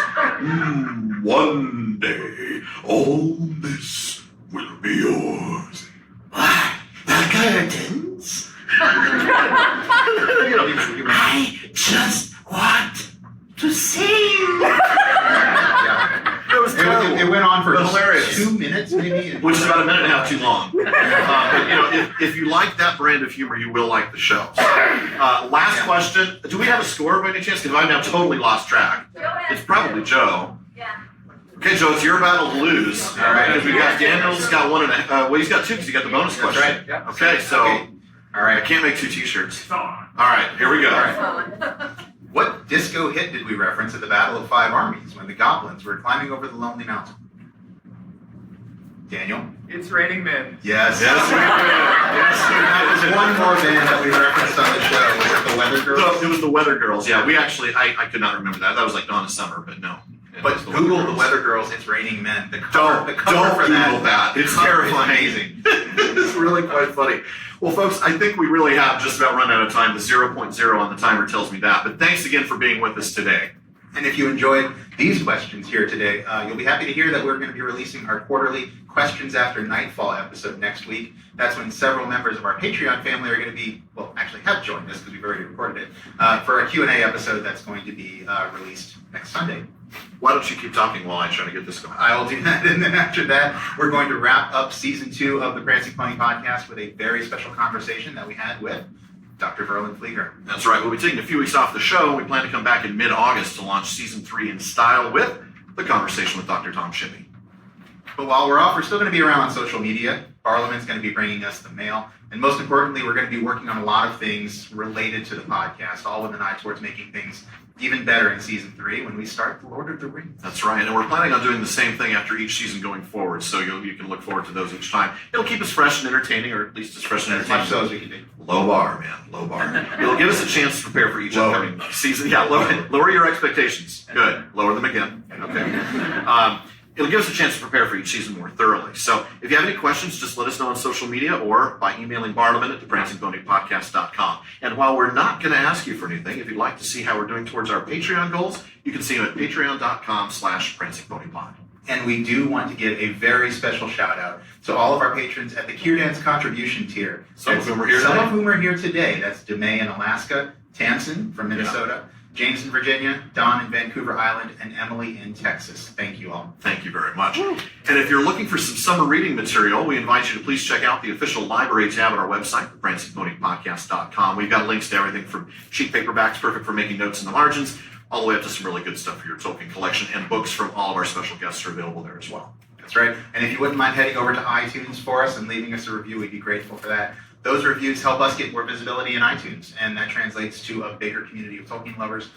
one day, all this will be yours. What? The curtains? I just want to sing. It was terrible. It went on for hilarious. 2 minutes, maybe, which is about a minute and a half too long. But if you like that brand of humor, you will like the show. Last question: do we have a score by any chance? Because I've now totally lost track. It's probably Joe. Okay, Joe, it's your battle to lose. All right. Because we've got Daniel's got 1.5. Well, he's got 2 because he got the bonus question. That's right. Yep. Okay, so all right, I can't make 2 T-shirts. All right, here we go. All right. What disco hit did we reference at the Battle of Five Armies when the goblins were climbing over the Lonely Mountain? Daniel? It's Raining Men. Yes. Yes, that was one more band that we referenced on the show. Was it the Weather Girls? It was the Weather Girls, yeah. We actually, I could not remember that. That was like Donna Summer, but no. But Google the Weather Girls, It's Raining Men. The cover don't for Google that. It's terrifying. Amazing. It's really quite funny. Well, folks, I think we really have just about run out of time. The 0.0 on the timer tells me that. But thanks again for being with us today. And if you enjoyed these questions here today, you'll be happy to hear that we're going to be releasing our quarterly Questions After Nightfall episode next week. That's when several members of our Patreon family are going to be, well, actually have joined us because we've already recorded it, for a Q&A episode that's going to be released next Sunday. Why don't you keep talking while I try to get this going? I will do that. And then after that, we're going to wrap up Season 2 of the Prancing Pony Podcast with a very special conversation that we had with Dr. Verlin Flieger. That's right. We'll be taking a few weeks off the show. We plan to come back in mid-August to launch Season 3 in style with the conversation with Dr. Tom Shippey. But while we're off, we're still going to be around on social media. Parliament's going to be bringing us the mail. And most importantly, we're going to be working on a lot of things related to the podcast, all with an eye towards making things even better in Season 3 when we start The Lord of the Rings. That's right. And we're planning on doing the same thing after each season going forward, so you can look forward to those each time. It'll keep us fresh and entertaining, or at least as fresh and entertaining. As much so as we can do. Low bar, man. Low bar. It'll give us a chance to prepare for each upcoming season. Yeah, lower your expectations. Good. Lower them again. Okay. It'll give us a chance to prepare for each season more thoroughly. So if you have any questions, just let us know on social media or by emailing Barliman at theprancingponypodcast.com. And while we're not going to ask you for anything, if you'd like to see how we're doing towards our Patreon goals, you can see them at patreon.com/prancingponypod. And we do want to give a very special shout out to all of our patrons at the Kier Dance contribution tier. Some of whom are here today. today. Some of whom are here today. That's DeMay in Alaska, Tamsin from Minnesota, James in Virginia, Don in Vancouver Island, and Emily in Texas. Thank you all. Thank you very much. Woo. And if you're looking for some summer reading material, we invite you to please check out the official library tab on our website, prancingponypodcast.com. We've got links to everything from cheap paperbacks, perfect for making notes in the margins, all the way up to some really good stuff for your Tolkien collection, and books from all of our special guests are available there as well. That's right. And if you wouldn't mind heading over to iTunes for us and leaving us a review, we'd be grateful for that. Those reviews help us get more visibility in iTunes, and that translates to a bigger community of Tolkien lovers,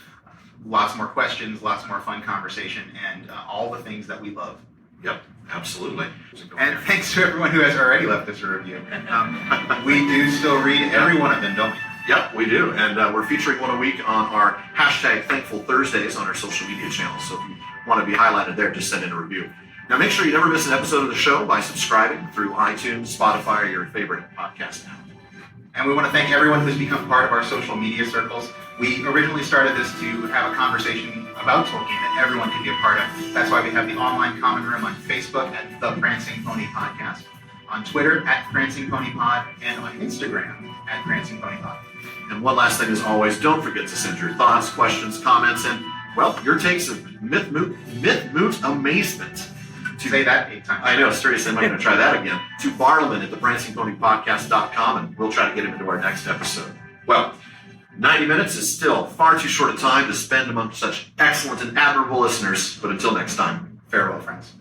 lots more questions, lots more fun conversation, and all the things that we love. Yep, absolutely. And thanks to everyone who has already left us a review. We do still read every one of them, don't we? Yep, we do. And we're featuring one a week on our hashtag Thankful Thursdays on our social media channels. So if you want to be highlighted there, just send in a review. Now, make sure you never miss an episode of the show by subscribing through iTunes, Spotify, or your favorite podcast app. And we want to thank everyone who's become part of our social media circles. We originally started this to have a conversation about Tolkien that everyone could be a part of. That's why we have the online common room on Facebook at The Prancing Pony Podcast, on Twitter at Prancing Pony Pod, and on Instagram at Prancing Pony Pod. And one last thing as always, don't forget to send your thoughts, questions, comments, and, well, your takes of Mythmoot amazement. Say that 8 times. I know, seriously, I'm not going to try that again. To Barliman at theprancingponypodcast.com, and we'll try to get him into our next episode. Well, 90 minutes is still far too short a time to spend among such excellent and admirable listeners, but until next time, Farewell, friends.